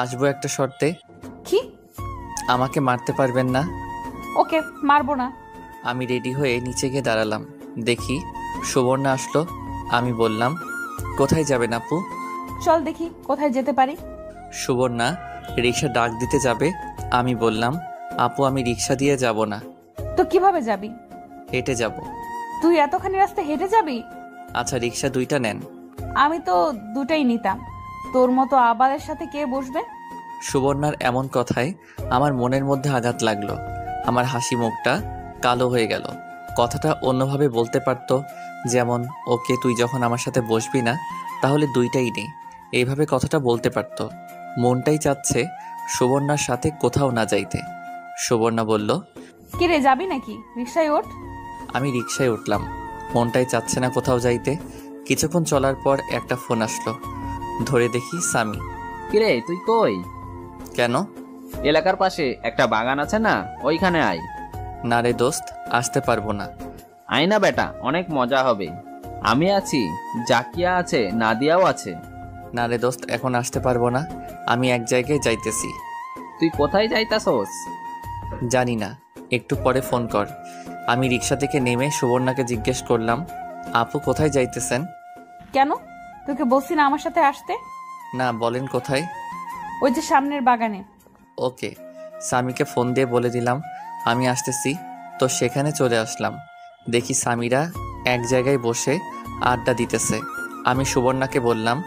আসবো একটা শর্তে। কি? আমাকে মারতে পারবেন না। ওকে, মারবো না। আমি রেডি হয়ে নিচে গিয়ে দাঁড়ালাম। দেখি সুবর্ণা আসলো। আমি বললাম, কোথায় যাবেন আপু? চল দেখি কোথায় যেতে পারি। সুবর্ণা রিক্সা ডাক দিতে যাবে। আমি বললাম, আপু আমি রিক্সা দিয়ে যাব না। তো কিভাবে যাবি? হেঁটে যাব। তুই এতখানি রাস্তা হেঁটে যাবি? আচ্ছা, রিক্সা 2টা নেন। আমি তো 2টাই নিতাম। তোর মতো আবালের সাথে কে বসবে? সুবর্ণার এমন কথায় আমার মনের মধ্যে আঘাত লাগলো। আমার হাসি মুখটা কালো হয়ে গেল। কথাটা অন্যভাবে বলতে পারতো, যেমন, ওকে তুই যখন আমার সাথে বসবি না তাহলে 2টাই নেই। এইভাবে কথাটা বলতে পারতো। মনটাই চাচ্ছে সুবর্ণার সাথে কোথাও না যাইতে। সুবর্ণা বলল, কিরে যাবি নাকি? রিক্সায় ওঠ। আমি রিক্সায় উঠলাম। মনটাই চাচ্ছে না কোথাও যাইতে। কিছুক্ষণ চলার পর একটা ফোন আসলো। ধরে দেখি সামি। কিরে তুই কই? কেন? এলাকার পাশে একটা বাগান আছে না, ওইখানে আয়। না রে দোস্ত, আসতে পারবো না। আয় না বেটা, অনেক মজা হবে। আমি আছি, জাকিয়া আছে, নাদিয়াও আছে। না রে দোস্ত, এখন আসতে পারবো না। আমি এক জায়গায় যাইতেছি। তুই কোথায় যাইতাছস? জানি না, একটু পরে ফোন কর। আমি রিক্সা থেকে নেমে সুবর্ণাকে জিজ্ঞেস করলাম, আপু কোথায় যাইতেছেন? কেন? তোকে বলছি না আমার সাথে আসতে? না, বলেন কোথায়? ওই যে সামনের বাগানে। ওকে। সামিকে ফোন দিয়ে বলে দিলাম আমি আসতেছি। তো সেখানে চলে আসলাম। দেখি সামিরা এক জায়গায় বসে আড্ডা দিতেছে। আমি সুবর্ণাকে বললাম,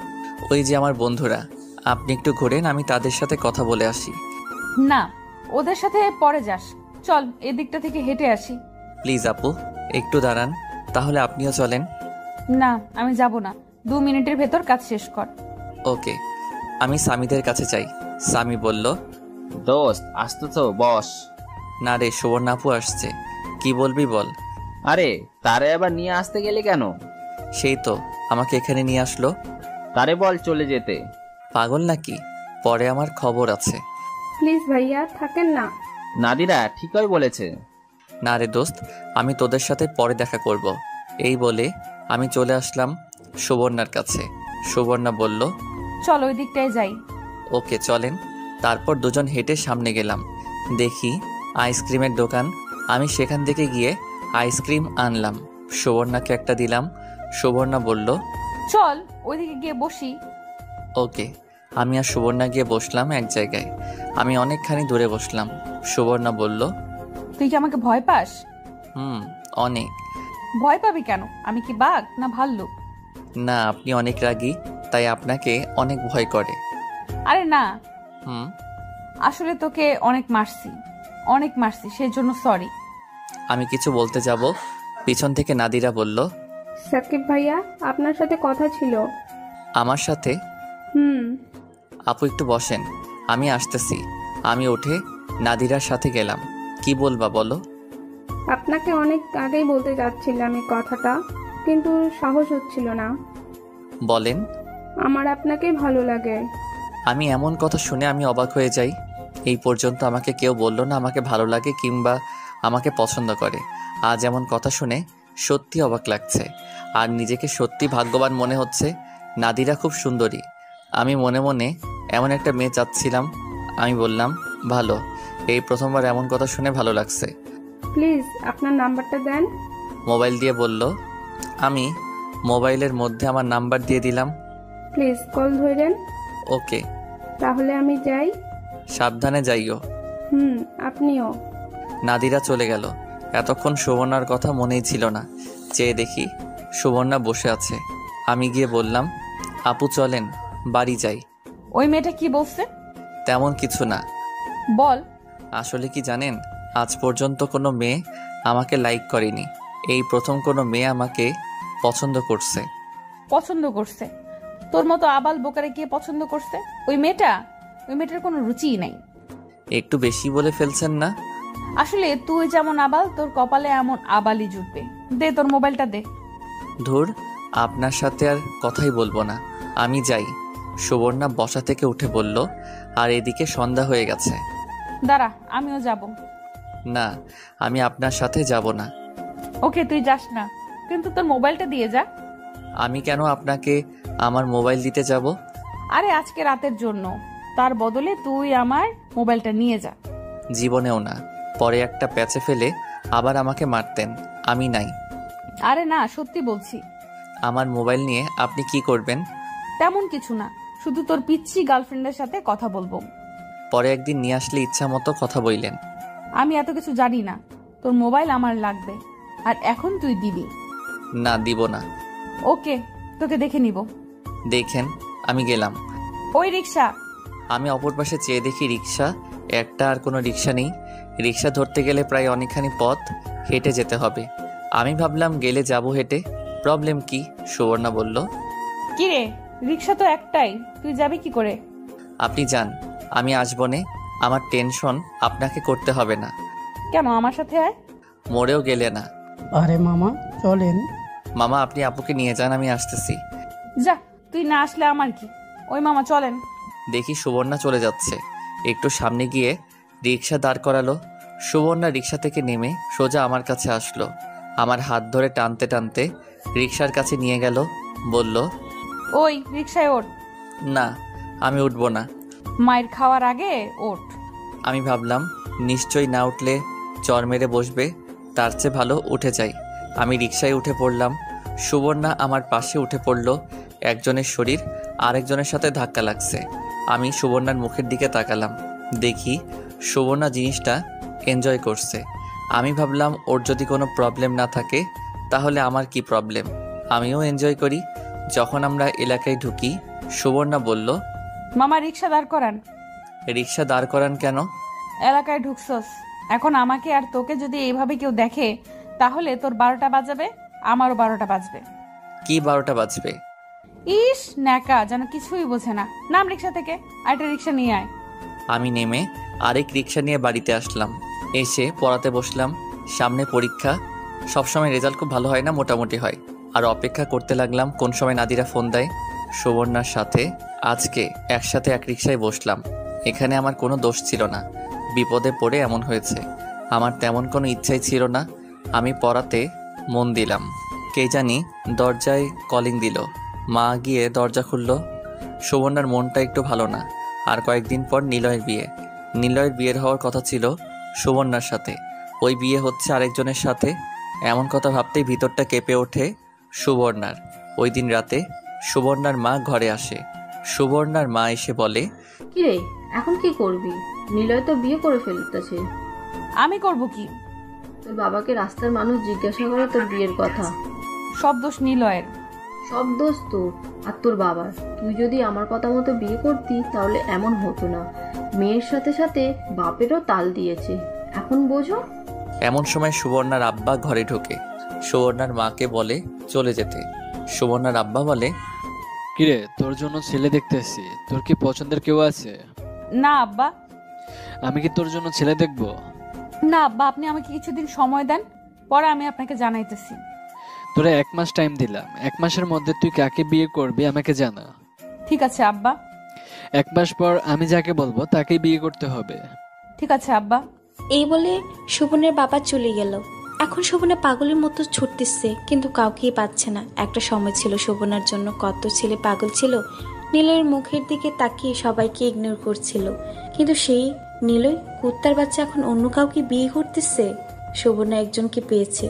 ওই যে আমার বন্ধুরা, আপনি একটু ঘোরেন, আমি তাদের সাথে কথা বলে আসি। না, ওদের সাথে পরে যাস। চল এদিকটা থেকে হেঁটে আসি। প্লিজ আপু, একটু দাঁড়ান, তাহলে আপনিও চলেন। না, আমি যাব না। 2 মিনিটের ভেতর কাজ শেষ কর। ওকে। আমি সামিদের কাছে চাই। সামি বলল, দোস্ত আসতেছ, বস। না রে, সুবর্ণা আপু আসছে। কি বলবি বল। আরে তারে আবার নিয়ে আসতে গেলে কেন? সেই তো আমাকে এখানে নিয়ে আসলো। তারে বল চলে যেতে। পাগল নাকি? পরে আমার খবর আছে। প্লিজ ভাইয়া থাকেন না। নাদিরা ঠিকই বলেছে। না রে দোস্ত, আমি তোদের সাথে পরে দেখা করব। এই বলে আমি চলে আসলাম সুবর্ণার কাছে। সুবর্ণা বলল, চল ওই দিকটায় যাই। ওকে চলেন। তারপর দুজন হেঁটে সামনে গেলাম। দেখি আইসক্রিমের দোকান। আমি সেখান থেকে গিয়ে আইসক্রিম আনলাম, সুবর্ণাকে একটা দিলাম। সুবর্ণা বলল, চল ওইদিকে গিয়ে বসি। ওকে। আমি আর সুবর্ণা গিয়ে বসলাম এক জায়গায়। আমি অনেকখানি দূরে বসলাম। সুবর্ণা বলল, তুই কি আমাকে ভয় পাস? অনেক। ভয় পাবি কেন? আমি কি বাঘ না ভাল্লুক? না, আপনি অনেক রাগী, তাই আপনাকে অনেক ভয় করে। আরে না, হুম আসলে তোকে অনেক মারছি, সেই জন্য সরি। আমি কিছু বলতে যাব, পিছন থেকে নাদিরা বলল, সাকিব ভাইয়া আপনার সাথে কথা ছিল। আমার সাথে? আপু একটু বসেন, আমি আসতেছি। আমি উঠে নাদিরার সাথে গেলাম। কি বলবা বলো? আপনাকে অনেক আগেই বলতে যাচ্ছিলাম এই কথাটা, কিন্তু সাহস হচ্ছিল না। বলেন। আমার আপনাকে ভালো লাগে। আমি এমন কথা শুনে আমি অবাক হয়ে যাই। এই পর্যন্ত আমাকে কেউ বলল না আমাকে ভালো লাগে কিংবা আমাকে পছন্দ করে। আজ এমন কথা শুনে সত্যি অবাক লাগছে, আর নিজেকে সত্যি ভাগ্যবান মনে হচ্ছে। নাদিরা খুব সুন্দরী। আমি মনে মনে এমন একটা মেয়ে চাচ্ছিলাম। আমি বললাম, ভালো। এই প্রথমবার এমন কথা শুনে ভালো লাগছে। প্লিজ আপনার নাম্বারটা দেন। মোবাইল দিয়ে বলল। আমি মোবাইলের মধ্যে আমার নাম্বার দিয়ে দিলাম। প্লিজ কল ধরেন। ওকে। তাহলে আমি যাই। সাবধানে যাইও। আপনিও। নাদিরা চলে গেল। এতক্ষণ সুবর্ণার কথা মনেই ছিল না। চেয়ে দেখি সুবর্ণা বসে আছে। আমি গিয়ে বললাম, আপু চলেন বাড়ি যাই। ওই মেয়েটা কি বলছে? তেমন কিছু না। বল। আসলে কি জানেন, আজ পর্যন্ত কোনো মেয়ে আমাকে লাইক করেনি। এই প্রথম কোনো মেয়ে আমাকে পছন্দ করছে। পছন্দ করছে? তোর মতো আবাল বোকারে কে পছন্দ করছে? ওই মেয়েটার কোনো রুচিই নাই। একটু বেশি বলে ফেলছেন না? আসলে তুই যেমন আবাল, তোর কপালে এমন আবালই জুটবে। দে তোর মোবাইলটা দে। ধুর, আপনার সাথে আর কথাই বলবো না, আমি যাই। সুবর্ণা বসা থেকে উঠে বলল, আর এদিকে সন্ধ্যা হয়ে গেছে। দাঁড়া, আমিও যাব। না, আমি আপনার সাথে যাব না। ওকে, তুই যাস না, কিন্তু তোর মোবাইলটা দিয়ে যা। আমি কেন আপনাকে আমার মোবাইল দিতে যাব? আরে আজকে রাতের জন্য, তার বদলে তুই আমার মোবাইলটা নিয়ে যা। জীবনেও না। পরে একটা প্যাচে ফেলে আবার আমাকে মারতেন। আমি নাই। আরে না, সত্যি বলছি। আমার মোবাইল নিয়ে আপনি কি করবেন? তেমন কিছু না, শুধু তোর পিচ্ছি গার্লফ্রেন্ডের সাথে কথা বলবো। পরে একদিন নিয়ে আসলে ইচ্ছা মতো কথা বললেন। আমি এত কিছু জানি না। তোর মোবাইল আমার লাগবে, আর এখন তুই দিবি। না, দিব না। ওকে, তোকে দেখে নিব। দেখেন। আমি গেলাম। ওই রিক্সা। আমি অপর পাশে চেয়ে দেখি রিক্সা একটা, আর কোনো রিক্সা নেই। রিক্সা ধরতে গেলে প্রায় অনেকখানি পথ হেঁটে যেতে হবে। আমি ভাবলাম গেলে যাব হেঁটে, প্রবলেম কি? সুবর্ণা বলল, কি রে, রিক্সা তো একটাই, তুই যাবি কি করে? আপনি যান, আমি আসবো নে। আমার টেনশন আপনাকে করতে হবে না। কেন, আমার সাথে আয়। মরেও গেলে না। আরে মামা চলেন। মামা আপনি আপুকে নিয়ে যান, আমি আসতেছি। যা, তুই না আসলে আমার কি। ওই মামা চলেন। দেখি সুবর্ণা চলে যাচ্ছে। একটু সামনে গিয়ে রিক্সা দাঁড় করালো। সুবর্ণা রিক্সা থেকে নেমে সোজা আমার কাছে আসলো। আমার হাত ধরে টানতে টানতে রিক্সার কাছে নিয়ে গেল। বলল, ওই রিক্সায় ওঠ। না, আমি উঠবো না। মায়ের খাওয়ার আগে ওঠ। আমি ভাবলাম নিশ্চয়ই না উঠলে চর মেরে বসবে, তার চেয়ে ভালো উঠে যাই। আমি রিক্সায় উঠে পড়লাম। সুবর্ণা আমার পাশে উঠে পড়ল। একজনের শরীর আরেকজনের সাথে ধাক্কা লাগছে। আমি সুবর্ণার মুখের দিকে তাকালাম। দেখি সুবর্ণা জিনিসটা এনজয় করছে। আমি ভাবলাম ওর যদি কোনো প্রবলেম না থাকে তাহলে আমার কি প্রবলেম, আমিও এনজয় করি। যখন আমরা এলাকায় ঢুকি, সুবর্ণা বলল, মামা রিক্সা দাঁড় করান। রিক্সা দাঁড় করান কেন? এলাকায় ঢুকছস, এখন আমাকে আর তোকে যদি এইভাবে কেউ দেখে তাহলে তোর 12টা বাজাবে, আমারও 12টা বাজবে। কি 12টা বাজবে? ইস ন্যাকা, যেন কিছুই বোঝে না। নাম রিক্সা থেকে, আরেকটা রিক্সা নিয়ে আয়। আমি নেমে আরেক রিক্সা নিয়ে বাড়িতে আসলাম। এসে পড়াতে বসলাম। সামনে পরীক্ষা, সবসময় রেজাল্ট খুব ভালো হয় না, মোটামুটি হয়। আর অপেক্ষা করতে লাগলাম কোন সময় নাদিরা ফোন দেয়। সুবর্ণার সাথে আজকে একসাথে এক রিকশায় বসলাম। এখানে আমার কোনো দোষ ছিল না, বিপদে পড়ে এমন হয়েছে। আমার তেমন কোনো ইচ্ছাই ছিল না। আমি পড়াতে মন দিলাম। কে জানি দরজায় কলিং দিল। মা গিয়ে দরজা খুলল। সুবর্ণার মনটা একটু ভালো না। আর কয়েকদিন পর নিলয়ের বিয়ে। নিলয়ের বিয়ের হওয়ার কথা ছিল সুবর্ণার সাথে, ওই বিয়ে হচ্ছে আরেকজনের সাথে। এমন কথা ভাবতেই ভিতরটা কেঁপে ওঠে সুবর্ণার। ওই দিন রাতে সুবর্ণার মা ঘরে আসে। সুবর্ণার মা এসে বলে, কিরে এখন কি করবি? নিলয় তো বিয়ে করে ফেলতেছে। আমি করব কি? তোর বাবাকে রাস্তার মানুষ জিজ্ঞাসা করে তোর বিয়ের কথা। সব দোষ নিলয়ের। সব দোষ তোর আর তোর বাবার। তুই যদি আমার কথা মতো বিয়ে করতি তাহলে এমন হতো না। মেয়ের সাথে সাথে বাপেরও তাল দিয়েছে, এখন বোঝো। এমন সময় সুবর্ণার আব্বা ঘরে ঢোকে। সুবর্ণার মাকে বলে চলে যেতে। সুবর্ণার আব্বা বলে, কিরে, তোর জন্য ছেলে দেখতে এসেছি। তোর কি পছন্দের কেউ আছে? না আব্বা। আমি কি তোর জন্য ছেলে দেখবো? না আব্বা, আপনি আমাকে কিছুদিন সময় দেন, পরে আমি আপনাকে জানাইতেছি। তোরা 1 মাস টাইম দিলাম। 1 মাসের মধ্যে তুই কাকে বিয়ে করবি আমাকে জানা। ঠিক আছে আব্বা। 1 মাস পর আমি যাকে বলবো তাকেই বিয়ে করতে হবে। ঠিক আছে আব্বা। এই বলে শোভনের বাবা চলে গেল। এখন শোভনা পাগলের মতো ছুটতেছে, কিন্তু কাউকেই পাচ্ছে না। একটা সময় ছিল শোভনার জন্য কত ছেলে পাগল ছিল। নীলয়ের মুখের দিকে তাকিয়ে সবাইকে ইগনোর করছিল, কিন্তু সেই নীলয় কুত্তার বাচ্চা এখন অন্য কাউকে বিয়ে করতেছে। শোভনা একজনকে পেয়েছে,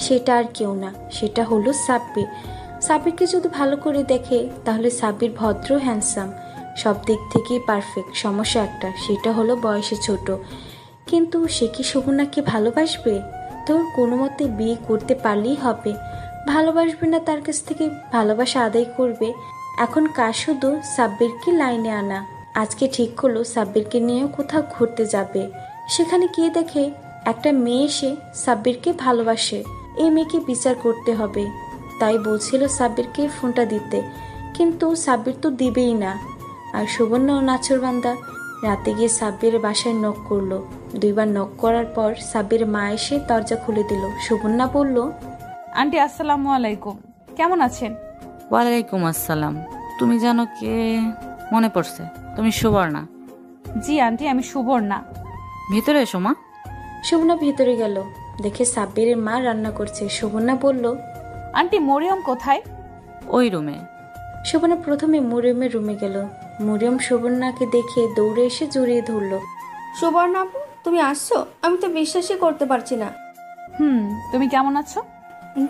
সেটা আর কেউ না, সেটা হলো সাব্বির। সাব্বিরকে যদি ভালো করে দেখে তাহলে সাব্বির ভদ্র, হ্যান্ডসাম, সব দিক থেকেই পারফেক্ট। সমস্যা একটা, সেটা হলো বয়সে ছোট। কিন্তু সে কি শোভনাকে ভালোবাসবে? তোর কোনো মতে বিয়ে করতে পারলেই হবে। ভালোবাসবে না, তার কাছ থেকে ভালোবাসা আদায় করবে। এখন কাজ শুধু সাব্বিরকে লাইনে আনা। আজকে ঠিক করলো সাব্বিরকে নিয়েও কোথাও ঘুরতে যাবে। সেখানে গিয়ে দেখে একটা মেয়ে এসে সাব্বিরকে ভালোবাসে। এই মেয়েকে বিচার করতে হবে। তাই বলছিল সাব্বিরকে ফোনটা দিতে, কিন্তু সাব্বির তো দিবেই না। আর সুবর্ণ নাচরবান্দা রাতে গিয়ে সাব্বিরের বাসায় নক করলো। 2 বার নক করার পর সাব্বির মা এসে দরজা খুলে দিল। সুবর্ণা বলল, আন্টি আসসালামু আলাইকুম, কেমন আছেন? ওয়ালাইকুম আসসালাম। তুমি জানো কে? মনে পড়ছে, তুমি সুবর্ণা? জি আন্টি, আমি সুবর্ণা। ভিতরে এসো মা। সুবর্ণা ভিতরে গেল, দেখে সাব্বিরের মা রান্না করছে। সুবর্ণা বলল, আন্টি মরিয়ম কোথায়? ওই রুমে। সুবর্ণা প্রথমে মরিয়মের রুমে গেল। মরিয়ম সুবর্ণাকে দেখে দৌড়ে এসে জড়িয়ে ধরলো। সুবর্ণা আপু, তুমি আসছো? আমি তো বিশ্বাসই করতে পারছি না। তুমি কেমন আছো?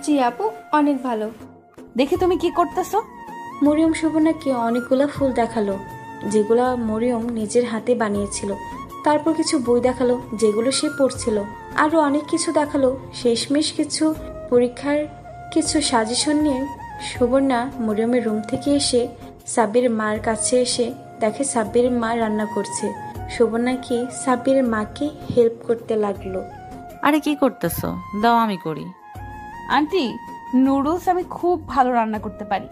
জি আপু, অনেক ভালো। দেখে তুমি কি করতেছো? মরিয়ম সুবর্ণাকে অনেকগুলা ফুল দেখালো, যেগুলা মরিয়ম নিজের হাতে বানিয়েছিল। তারপর কিছু বই দেখালো, যেগুলো সে পড়ছিল। আরো অনেক কিছু দেখালো। শেষমেশ কিছু পরীক্ষার কিছু সাজেশন নিয়ে সুবর্ণা মরিয়মের রুম থেকে এসে সাব্বিরের মার কাছে এসে দেখে সাব্বিরের মা রান্না করছে। সুবর্ণা কি সাব্বিরের মাকে হেল্প করতে লাগলো। আরে কি করতেছো? দাও আমি করি। আন্টি, নুডলস আমি খুব ভালো রান্না করতে পারি।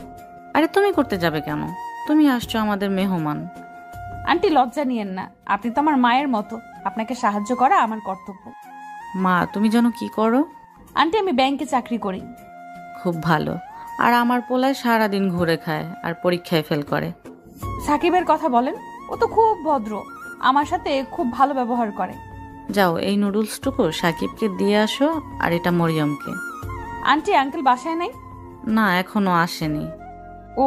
আরে তুমি করতে যাবে কেন? তুমি আসছো আমাদের মেহমান। আন্টি লজ্জা নিয়েন না, আপনি তো আমার মায়ের মতো, আপনাকে সাহায্য করা আমার কর্তব্য। মা, তুমি জানো কি করো? আন্টি আমি ব্যাংকে চাকরি করি। খুব ভালো। আর আমার পোলায় সারাদিন ঘুরে খায় আর পরীক্ষায় ফেল করে। সাকিবের কথা বলেন, ও তো খুব ভদ্র, আমার সাথে খুব ভালো ব্যবহার করে। যাও, এই নুডলসটুকু সাকিবকে দিয়ে আসো, আর এটা মরিয়মকে। আন্টি আঙ্কেল বাসায় নাই? না, এখনো আসেনি। ও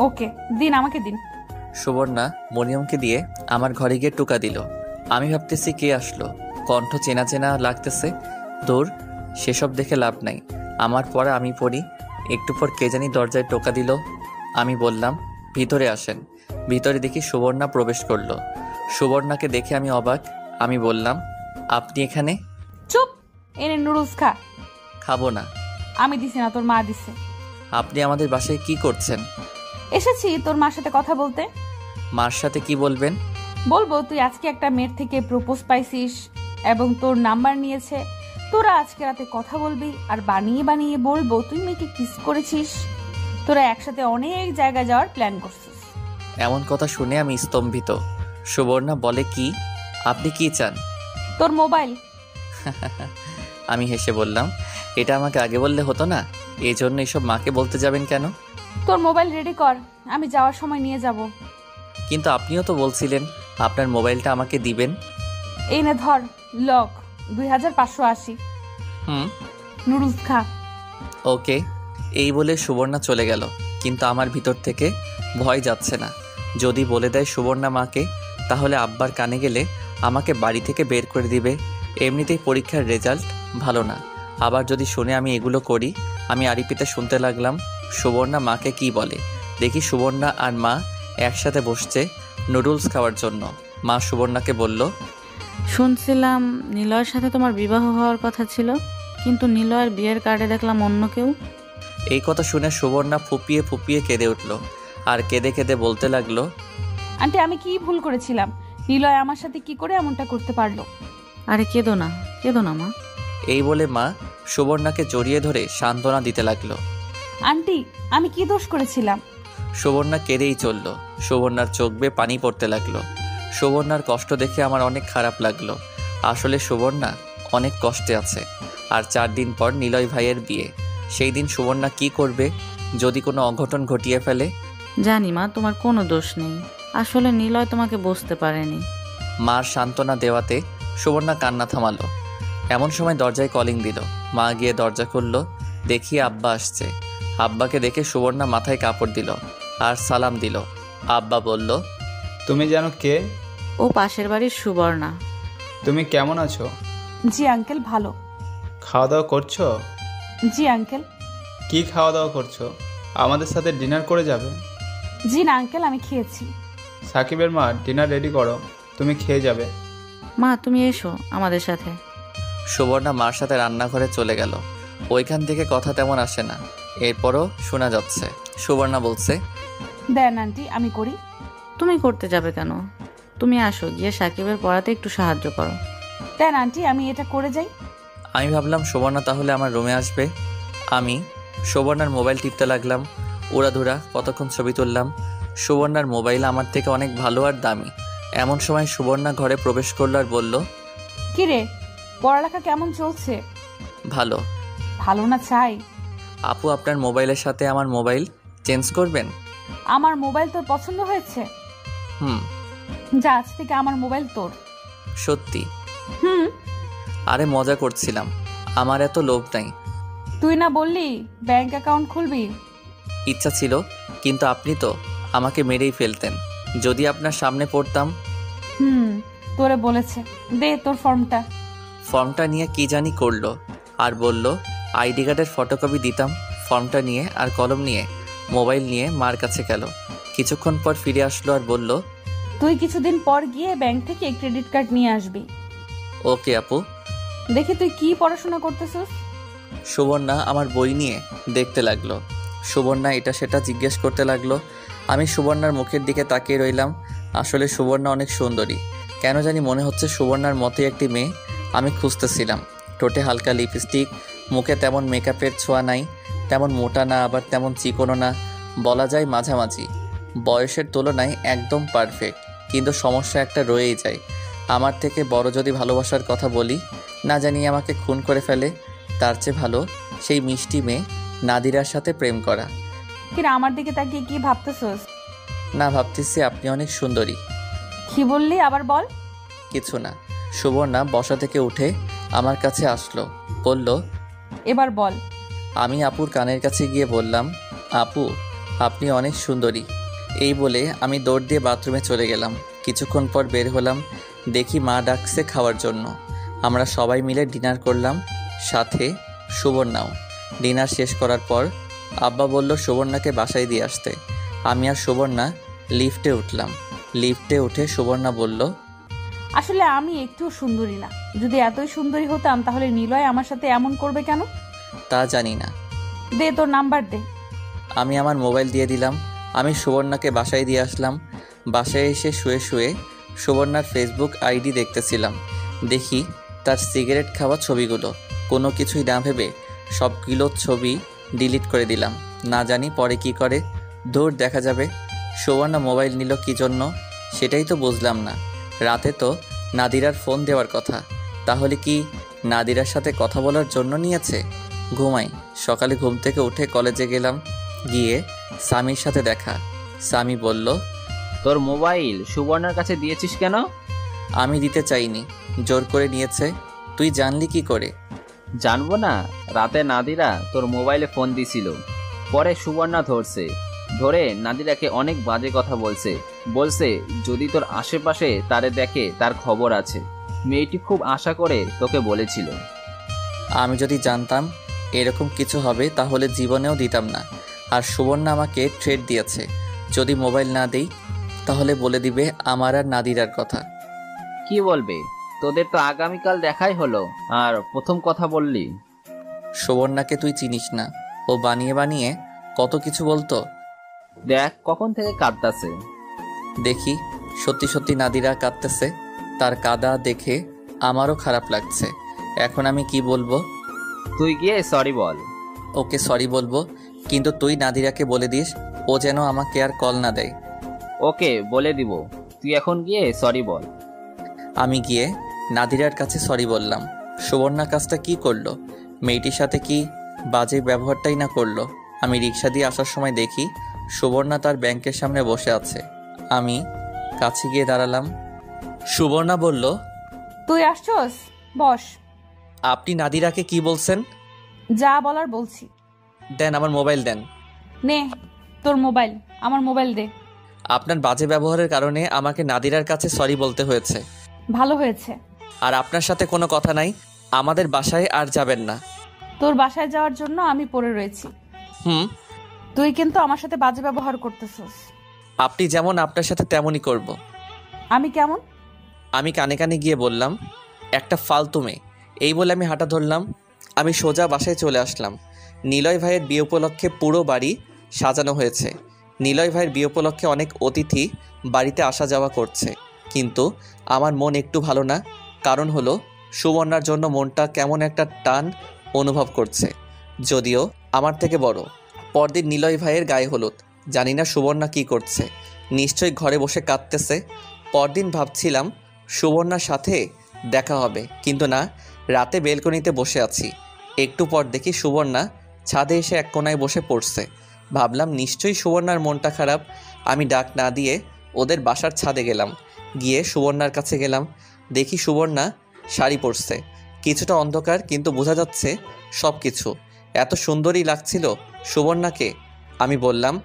ওকে, দিন, আমাকে দিন। সুবর্ণা মরিয়মকে দিয়ে আমার ঘরে গিয়ে টোকা দিল। আমি ভাবতেছি কে আসলো, কণ্ঠ চেনা চেনা লাগতেছে। দূর, সেসব দেখে লাভ নাই, আমার পড়া আমি পড়ি। একটু পর কে জানি দরজায় টোকা দিল। আমি বললাম ভিতরে আসেন। ভিতরে দেখি সুবর্ণা প্রবেশ করলো। সুবর্ণাকে দেখে আমি অবাক। আমি বললাম, আপনি এখানে? চুপ, এনে নুডলস খা। খাবো না। আমি দিছি না, তোর মা দিছে। আপনি আমাদের বাসায় কি করছেন? এসেছি তোর মার সাথে কথা বলতে। মার সাথে কি বলবেন? বলবো তুই আজকে একটা মেয়ের থেকে প্রপোজ পাইছিস এবং তোর নাম্বার নিয়েছে। তোরা আজকে রাতে কথা বলবি আর বানিয়ে বানিয়ে বলবো তুই মেয়েকে কিস করেছিস। তোরা একসাথে অনেক জায়গায় যাওয়ার প্ল্যান করছিস। এমন কথা শুনে আমি স্তম্ভিত। সুবর্ণা বলে, কি? আপনি কি চান? তোর মোবাইল। আমি হেসে বললাম, এটা আমাকে আগে বললে হতো না? এই জন্য এসব মাকে বলতে যাবেন কেন? তোর মোবাইল রেডি কর, আমি যাওয়ার সময় নিয়ে যাব। কিন্তু আপনিও তো বলছিলেন আপনার মোবাইলটা আমাকে দিবেন। এই নে ধর, লক 2580। নুডলস খা। ওকে। এই বলে সুবর্ণা চলে গেল, কিন্তু আমার ভিতর থেকে ভয় যাচ্ছে না। যদি বলে দেয় সুবর্ণা মাকে, তাহলে আব্বার কানে গেলে আমাকে বাড়ি থেকে বের করে দিবে। এমনিতেই পরীক্ষার রেজাল্ট ভালো না, আবার যদি শুনে আমি এগুলো করি। আমি আরিপিতে শুনতে লাগলাম সুবর্ণা মাকে কি বলে। দেখি সুবর্ণা আর মা একসাথে বসছে নুডলস খাওয়ার জন্য। মা সুবর্ণাকে বলল, শুনছিলাম নিলয়ের সাথে তোমার বিবাহ হওয়ার কথা ছিল, কিন্তু নিলয়ের বিয়ের কার্ডে দেখলাম অন্য কেউ। এই কথা শুনে সুবর্ণা ফুপিয়ে ফুপিয়ে কেঁদে উঠল, আর কেঁদে কেঁদে বলতে লাগলো, আন্টি আমি কি ভুল করেছিলাম? নিলয় আমার সাথে কি করে এমনটা করতে পারলো? আরে কেঁদো না, কেঁদো না মা। এই বলে মা সুবর্ণাকে জড়িয়ে ধরে সান্ত্বনা দিতে লাগলো। আন্টি আমি কি দোষ করেছিলাম? সুবর্ণা কেঁদেই চলল। সুবর্ণার চোখ বেয়ে পানি পড়তে লাগলো। সুবর্ণার কষ্ট দেখে আমার অনেক খারাপ লাগলো। আসলে সুবর্ণা অনেক কষ্টে আছে। আর 4 দিন পর নিলয় ভাইয়ের বিয়ে। সেই দিন সুবর্ণা কি করবে যদি কোনো অঘটন ঘটিয়ে ফেলে? জানি মা, তোমার কোনো দোষ নেই। আসলে নিলয় তোমাকে বুঝতে পারেনি। মার সান্ত্বনা দেওয়াতে সুবর্ণা কান্না থামালো। এমন সময় দরজায় কলিং দিল। মা গিয়ে দরজা খুলল, দেখি আব্বা আসছে। আব্বাকে দেখে সুবর্ণা মাথায় কাপড় দিল আর সালাম দিল। আব্বা বলল, তুমি জানো কে? ও পাশের বাড়ির সুবর্ণা। তুমি কেমন আছো? জি আঙ্কেল, ভালো। খাওয়া দাওয়া করছো? জি আঙ্কেল। কি খাওয়া দাওয়া করছো? আমাদের সাথে ডিনার করে যাবে? জি না আঙ্কেল, আমি খেয়েছি। সাকিবের মা ডিনার রেডি করো, তুমি খেয়ে যাবে। মা তুমি এসো আমাদের সাথে। সুবর্ণা মার সাথে রান্নাঘরে চলে গেল। ওইখান থেকে কথা তেমন আসে না, এরপরও শোনা যাচ্ছে। সুবর্ণা বলছে, দেন আন্টি আমি করি। তুমি করতে যাবে কেন? তুমি আসো, গিয়ে সাকিবের পড়াতে একটু সাহায্য করো। দেন আন্টি আমি এটা করে যাই। আমি ভাবলাম সুবর্ণা তাহলে আমার রুমে আসবে। আমি সুবর্ণার মোবাইল টিপতে লাগলাম। উড়াধুরা কতক্ষণ ছবি তুললাম। সুবর্ণার মোবাইল আমার থেকে অনেক ভালো আর দামি। এমন সময় সুবর্ণা ঘরে প্রবেশ করলো আর বলল, কিরে পড়ালেখা কেমন চলছে? ভালো। ভালো না চাই? আপু আপনার মোবাইলের সাথে আমার মোবাইল চেঞ্জ করবেন? আমার মোবাইল তোর পছন্দ হয়েছে? যা, আজ থেকে আমার মোবাইল তোর। সত্যি? আরে মজা করছিলাম, আমার এত লোভ নাই। তুই না বললি ব্যাংক অ্যাকাউন্ট খুলবি? ইচ্ছা ছিল, কিন্তু আপনি তো আমাকে মেরেই ফেলতেন যদি আপনার সামনে পড়তাম। তোরে বলেছে, দে তোর ফর্মটা। ফর্মটা নিয়ে কি জানি করলো, আর বলল আইডি কার্ডের ফটোকপি দিতাম। ফর্মটা নিয়ে আর কলম নিয়ে মোবাইল নিয়ে মার কাছে গেল। কিছুক্ষণ পর ফিরে আসলো আর বলল, তুই কিছুদিন পর গিয়ে ব্যাংক থেকে ক্রেডিট কার্ড নিয়ে আসবি। ওকে আপু। দেখি তুই কি পড়াশোনা করতেছিস। সুবর্ণা আমার বই নিয়ে দেখতে লাগলো। সুবর্ণা এটা সেটা জিজ্ঞেস করতে লাগলো। আমি সুবর্ণার মুখের দিকে তাকিয়ে রইলাম। আসলে সুবর্ণা অনেক সুন্দরী। কেন জানি মনে হচ্ছে সুবর্ণার মতো একটি মেয়ে আমি খুঁজতেছিলাম। ঠোঁটে হালকা লিপস্টিক, মুখে তেমন মেকআপের ছোঁয়া নাই, তেমন মোটা না আবার তেমন চিকনো না, বলা যায় মাঝামাঝি। বয়সের তুলনায় একদম পারফেক্ট। কিন্তু সমস্যা একটা রয়েই যায়, আমার থেকে বড় যদি ভালোবাসার কথা বলি, না জানি আমাকে খুন করে ফেলে। তার চেয়ে ভালো সেই মিষ্টি মেয়ে নাদিরার সাথে প্রেম করা। কিরে আমার দিকে তাকিয়ে কি ভাবতেছস? না, ভাবতেছি আপনি অনেক সুন্দরী। কি বললি আবার বল। কিছু না। সুবর্ণা বসা থেকে উঠে আমার কাছে আসলো, বলল, এবার বল। আমি আপুর কানের কাছে গিয়ে বললাম, আপু আপনি অনেক সুন্দরী। এই বলে আমি দৌড় দিয়ে বাথরুমে চলে গেলাম। কিছুক্ষণ পর বের হলাম, দেখি মা ডাকছে খাওয়ার জন্য। আমরা সবাই মিলে ডিনার করলাম, সাথে সুবর্ণাও। ডিনার শেষ করার পর আব্বা বলল সুবর্ণাকে বাসায় দিয়ে আসতে। আমি আর সুবর্ণা লিফটে উঠলাম। লিফটে উঠে সুবর্ণা বলল, আসলে আমি একটু সুন্দরী না। যদি এতই সুন্দরী হতাম তাহলে নিলয় আমার সাথে এমন করবে কেন? তা জানি না। দে তোর নাম্বার দে। আমি আমার মোবাইল দিয়ে দিলাম। আমি সুবর্ণাকে বাসায় দিয়ে আসলাম। বাসায় এসে শুয়ে শুয়ে সুবর্ণার ফেসবুক আইডি দেখতেছিলাম। দেখি তার সিগারেট খাওয়া ছবিগুলো। কোনো কিছুই না ভেবে সবগুলো ছবি ডিলিট করে দিলাম। না জানি পরে কি করে। দৌড় দেখা যাবে। সুবর্ণা মোবাইল নিল কী জন্য সেটাই তো বুঝলাম না। রাতে তো নাদিরার ফোন দেওয়ার কথা, তাহলে কি নাদিরার সাথে কথা বলার জন্য নিয়েছে? ঘুমাই। সকালে ঘুম থেকে উঠে কলেজে গেলাম। গিয়ে স্বামীর সাথে দেখা। স্বামী বলল, তোর মোবাইল সুবর্ণার কাছে দিয়েছিস কেন? আমি দিতে চাইনি, জোর করে নিয়েছে। তুই জানলি কি করে? জানবো না? রাতে নাদিরা তোর মোবাইলে ফোন দিছিল, পরে সুবর্ণা ধরে নাদিরাকে অনেক বাজে কথা বলছে যদি তোর আশেপাশে তারে দেখে তার খবর আছে। মেয়েটি খুব আশা করে তোকে বলেছিল। আমি যদি জানতাম এরকম কিছু হবে তাহলে জীবনেও দিতাম না। আর সুবর্ণা আমাকে থ্রেট দিয়েছে, যদি মোবাইল না দেই তাহলে বলে দিবে আমার আর নাদিরার কথা। কি বলবে? তোদের তো আগামীকাল দেখাই হলো, আর প্রথম কথা বললি। সুবর্ণাকে তুই চিনিস না, ও বানিয়ে বানিয়ে কত কিছু বলতো। দেখ কখন থেকে কাঁদতাছে। দেখি সত্যি সত্যি নাদিরা কাঁদতেছে। তার কাঁদা দেখে আমারও খারাপ লাগছে। এখন আমি কি বলবো? তুই গিয়ে সরি বল। ওকে সরি বলবো, কিন্তু তুই নাদিরাকে বলে দিস ও যেন আমাকে আর কল না দেয়। ওকে বলে দিব, তুই এখন গিয়ে সরি বল। আমি গিয়ে নাদিরার কাছে সরি বললাম। সুবর্ণা কাজটা কি করলো? মেয়েটির সাথে কি বাজে ব্যবহারটাই না করলো। আমি রিক্সা দিয়ে আসার সময় দেখি সুবর্ণা তার ব্যাংকের সামনে বসে আছে। আমি কাছে গিয়ে দাঁড়ালাম। সুবর্ণা বলল, তুই আসছস? বস। আপনি নাদিরাকে কি বলছেন? যা বলার বলছি। দেন আমার মোবাইল দেন। নে তোর মোবাইল, আমার মোবাইল দে। আপনার বাজে ব্যবহারের কারণে আমাকে নাদিরার কাছে সরি বলতে হয়েছে। ভালো হয়েছে। আর আপনার সাথে কোনো কথা নাই, আমাদের বাসায় আর যাবেন না। তোর বাসায় যাওয়ার জন্য আমি পড়ে রয়েছি। তুই কিন্তু আমার সাথে বাজে ব্যবহার করতেছস। আপনি যেমন আপনার সাথে তেমনই করব। আমি কেমন? আমি কানে কানে গিয়ে বললাম, একটা ফালতু মেয়ে। এই বলে আমি হাঁটা ধরলাম। আমি সোজা বাসায় চলে আসলাম। নিলয় ভাইয়ের বিয়ে উপলক্ষে পুরো বাড়ি সাজানো হয়েছে। নিলয় ভাইয়ের বিয়ে উপলক্ষে অনেক অতিথি বাড়িতে আসা যাওয়া করছে, কিন্তু আমার মন একটু ভালো না। কারণ হলো সুবর্ণার জন্য মনটা কেমন একটা টান অনুভব করছে, যদিও আমার থেকে বড়। পরদিন নিলয় ভাইয়ের গায়ে হলুদ। জানি না সুবর্ণা কি করছে, নিশ্চয়ই ঘরে বসে কাঁদতেছে। পরদিন ভাবছিলাম সুবর্ণার সাথে দেখা হবে, কিন্তু না, রাতে বেলকনিতে বসে আছি। একটু পর দেখি সুবর্ণা ছাদে এসে এক কোনায় বসে পড়ছে। ভাবলাম নিশ্চয়ই সুবর্ণার মনটা খারাপ। আমি ডাক না দিয়ে ওদের বাসার ছাদে গেলাম। গিয়ে সুবর্ণার কাছে গেলাম। দেখি সুবর্ণা শাড়ি পরছে। কিছুটা অন্ধকার, কিন্তু বোঝা যাচ্ছে সব কিছু। এত সুন্দরী লাগছিল সুবর্ণাকে। আমি বললাম,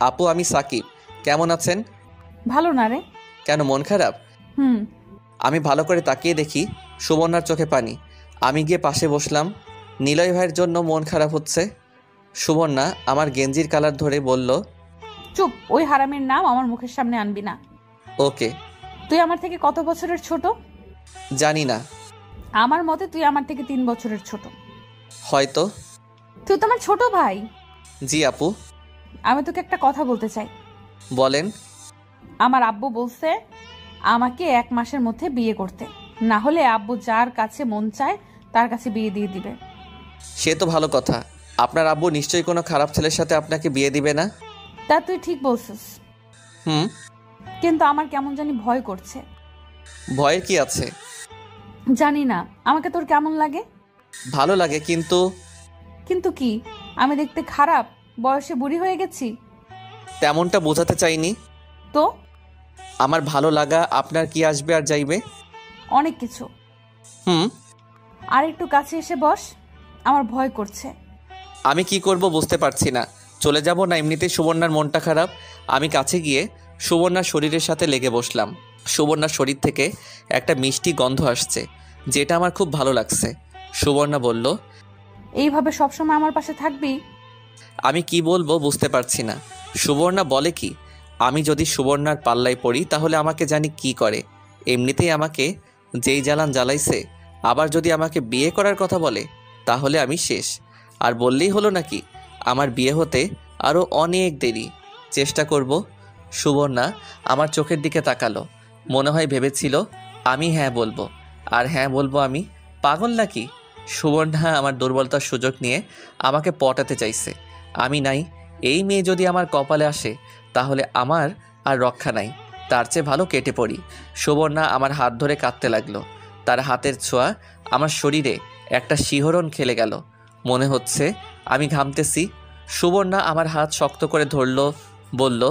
আপু আমি সাকিব, কেমন আছেন? ভালো না রে। কেন, মন খারাপ? আমি ভালো করে তাকিয়ে দেখি সুবর্ণার চোখে পানি। আমি গিয়ে পাশে বসলাম। নিলয় ভাইয়ের জন্য মন খারাপ হচ্ছে। সুবর্ণা আমার গেঞ্জির কালার ধরে বলল, চুপ, ওই হারামের নাম আমার মুখের সামনে আনবি না। ওকে। তুই আমার থেকে কত বছরের ছোট? জানি না। আমার মতে তুই আমার থেকে 3 বছরের ছোট। হয়তো। তুই তো আমার ছোট ভাই। জি আপু। আমি তোকে একটা কথা বলতে চাই। বলেন। আমার আব্বু বলছে আমাকে 1 মাসের মধ্যে বিয়ে করতে, না হলে আব্বু যার কাছে মন চায় তার কাছে বিয়ে দিয়ে দিবে। সে তো ভালো কথা। আপনার আব্বু নিশ্চয়ই কোনো খারাপ ছেলের সাথে আপনাকে বিয়ে দিবে না। তা তুই ঠিক বলছিস। কিন্তু আমার কেমন জানি ভয় করছে। ভয়ের কি আছে? জানি না। আমাকে তোর কেমন লাগে? ভালো লাগে, কিন্তু। কিন্তু কি? আমি দেখতে খারাপ? বয়সে বুড়ি হয়ে গেছি? তেমনটা বোঝাতে চাইনি তো। আমার ভালো লাগা আপনার কি আসবে আর যাইবে? অনেক কিছু। আর একটু কাছে এসে বস, আমার ভয় করছে। আমি কি করব বুঝতে পারছি না। চলে যাব না এমনিতেই সুবর্ণার মনটা খারাপ? আমি কাছে গিয়ে সুবর্ণার শরীরের সাথে লেগে বসলাম। সুবর্ণার শরীর থেকে একটা মিষ্টি গন্ধ আসছে, যেটা আমার খুব ভালো লাগছে। সুবর্ণা বলল, এইভাবে সবসময় আমার পাশে থাকবি? আমি কি বলবো বুঝতে পারছি না। সুবর্ণা বলে কি, আমি যদি সুবর্ণার পাল্লায় পড়ি তাহলে আমাকে জানি কি করে। এমনিতেই আমাকে যেই জ্বালান জ্বালাইছে, আবার যদি আমাকে বিয়ে করার কথা বলে তাহলে আমি শেষ। আর বললেই হলো নাকি, আমার বিয়ে হতে আরও অনেক দেরি, চেষ্টা করব। সুবর্ণা আমার চোখের দিকে তাকালো। মনে হয় ভেবেছিল আমি হ্যাঁ বলবো, আর হ্যাঁ বলবো আমি। পাগল নাকি? সুবর্ণা আমার দুর্বলতার সুযোগ নিয়ে আমাকে পটাতে চাইছে। আমি নাই, এই মেয়ে যদি আমার কপালে আসে তাহলে আমার আর রক্ষা নাই। তার চেয়ে ভালো কেটে পড়ি। সুবর্ণা আমার হাত ধরে কাঁদতে লাগলো। তার হাতের ছোঁয়া আমার শরীরে একটা শিহরণ খেলে গেল। মনে হচ্ছে আমি ঘামতেছি। সুবর্ণা আমার হাত শক্ত করে ধরলো, বলল,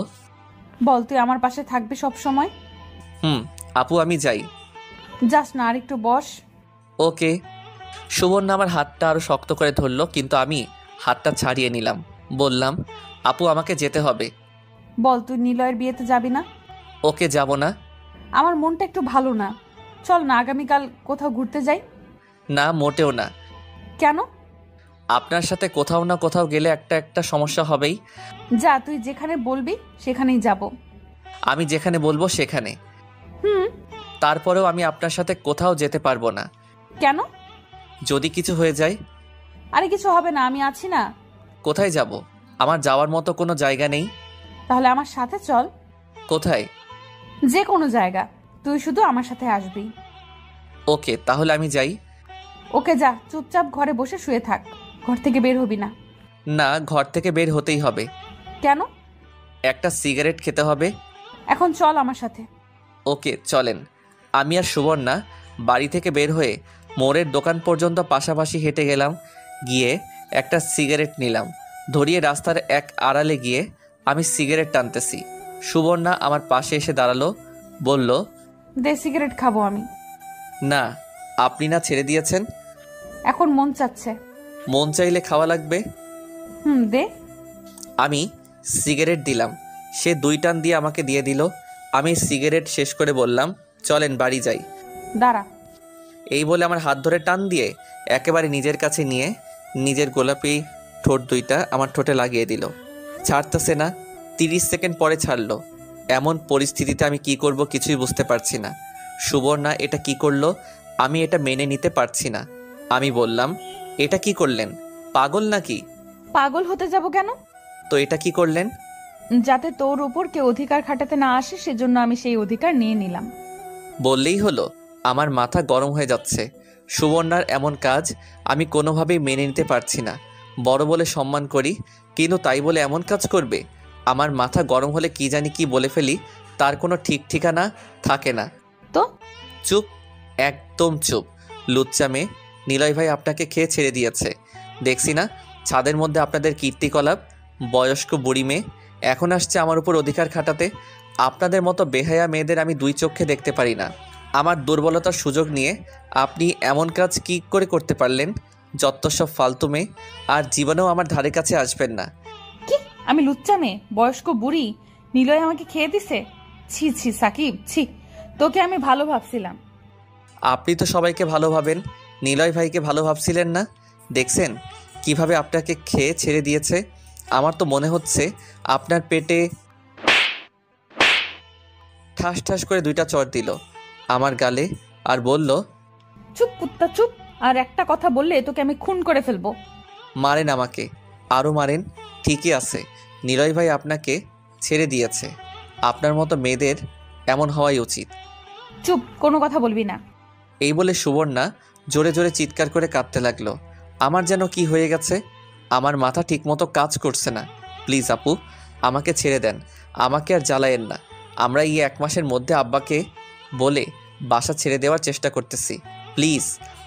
বল তুই আমার পাশে থাকবি সব সময়? আপু আমি যাই। যাস না, আর একটু বস। ওকে। সুবর্ণা আমার হাতটা আরো শক্ত করে ধরলো, কিন্তু আমি হাতটা ছাড়িয়ে নিলাম। বললাম, আপু আমাকে যেতে হবে। বল তুই নিলয়ের বিয়েতে যাবি না? ওকে, যাব না। আমার মনটা একটু ভালো না, চল না আগামীকাল কোথাও ঘুরতে যাই। না, মোটেও না। কেন? আপনার সাথে কোথাও না কোথাও গেলে একটা সমস্যা হবেই। যা, তুই যেখানে বলবি সেখানেই যাব। আমি যেখানে বলবো সেখানে। তারপরেও আমি আপনার সাথে কোথাও যেতে পারবো না। কেন? যদি কিছু হয়ে যায়। আরে কিছু হবে না, আমি আছি না। কোথায় যাব? আমার যাওয়ার মতো কোনো জায়গা নেই। তাহলে আমার সাথে চল। কোথায়? যে কোনো জায়গা, তুই শুধু আমার সাথে আসবি। ওকে, তাহলে আমি যাই। ওকে, যা, চুপচাপ ঘরে বসে শুয়ে থাক, ঘর থেকে বের হবি না। না, ঘর থেকে বের হতেই হবে। কেন? একটা সিগারেট খেতে হবে। এখন চল আমার সাথে। ওকে, চলেন। আমি আর সুবর্ণা বাড়ি থেকে বের হয়ে মোড়ের দোকান পর্যন্ত পাশাপাশি হেঁটে গেলাম। গিয়ে একটা সিগারেট নিলাম। ধরিয়ে রাস্তার এক আড়ালে গিয়ে আমি সিগারেট টানতেছি। সুবর্ণা আমার পাশে এসে দাঁড়ালো, বলল, দে সিগারেট খাবো আমি। না, আপনি না ছেড়ে দিয়েছেন? এখন মন চাচ্ছে। মন চাইলে খাওয়া লাগবে। দে। আমি সিগারেট দিলাম। সে 2 টান দিয়ে আমাকে দিয়ে দিল। আমি সিগারেট শেষ করে বললাম, চলেন বাড়ি যাই। দাঁড়া। এই বলে আমার হাত ধরে টান দিয়ে একেবারে নিজের কাছে নিয়ে নিজের গোলাপি ঠোঁট 2টা আমার ঠোঁটে লাগিয়ে দিল। ছাড়তেছে না। 30 সেকেন্ড পরে ছাড়লো। এমন পরিস্থিতিতে আমি কি করব কিছুই বুঝতে পারছি না। সুবর্ণা এটা কি করলো, আমি এটা মেনে নিতে পারছি না। আমি বললাম, এটা কি করলেন? পাগল নাকি? পাগল হতে যাব কেন? তো এটা কি করলেন? যাতে তোর উপর কেউ অধিকার খাটাতে না আসে, সেজন্য আমি সেই অধিকার নিয়ে নিলাম। বললেই হলো? আমার মাথা গরম হয়ে যাচ্ছে। সুবর্ণার এমন কাজ আমি কোনোভাবেই মেনে নিতে পারছি না। বড় বলে সম্মান করি, কিন্তু তাই বলে এমন কাজ করবে? আমার মাথা গরম হলে কি জানি কি বলে ফেলি, তার কোনো ঠিক ঠিকানা থাকে না। তো চুপ, একদম চুপ। লুচ্চা মেয়ে, নিলয় ভাই আপনাকে খেয়ে ছেড়ে দিয়েছে। দেখছি না ছাদের মধ্যে আপনাদের কীর্তিকলাপ। বয়স্ক বুড়ি মেয়ে এখন আসছে আমার উপর অধিকার খাটাতে। আপনাদের মতো বেহায়া মেয়েদের আমি 2 চোখে দেখতে পারি না। আমার দুর্বলতার সুযোগ নিয়ে আপনি এমন কাজ কি করে করতে পারলেন? যত সব ফালতু মেয়ে, আর জীবনেও আমার ধারে কাছে আসবেন না। কি? আমি লুচ্চা মেয়ে, বয়স্ক বুড়ি? নিলয় আমাকে খেয়ে দিছে? ছি ছি সাকিব, ছি। তোকে আমি ভালো ভাবছিলাম। আপনি তো সবাইকে ভালো ভাবেন, নিলয় ভাইকে ভালো ভাবছিলেন না? দেখছেন কিভাবে আপনাকে খেয়ে ছেড়ে দিয়েছে? আমার তো মনে হচ্ছে আপনার পেটে। ঠাস ঠাস করে 2টা চড় দিল আমার গালে আর বলল, চুপ কুত্তা চুপ, আর একটা কথা বললে তোকে আমি খুন করে ফেলবো। মারেন আমাকে, আরও মারেন। ঠিকই আছে, নিলয় ভাই আপনাকে ছেড়ে দিয়েছে। আপনার মতো মেয়েদের এমন হওয়াই উচিত। চুপ, কোনো কথা বলবি না। এই বলে সুবর্ণা জোরে জোরে চিৎকার করে কাঁদতে লাগলো। আমার যেন কি হয়ে গেছে, আমার মাথা ঠিকমতো কাজ করছে না। প্লিজ আপু, আমাকে ছেড়ে দেন, আমাকে আর জ্বালায়েন না। আমরা এই 1 মাসের মধ্যে আব্বাকে বলে বাসা ছেড়ে দেওয়ার চেষ্টা করতেছি। প্লিজ,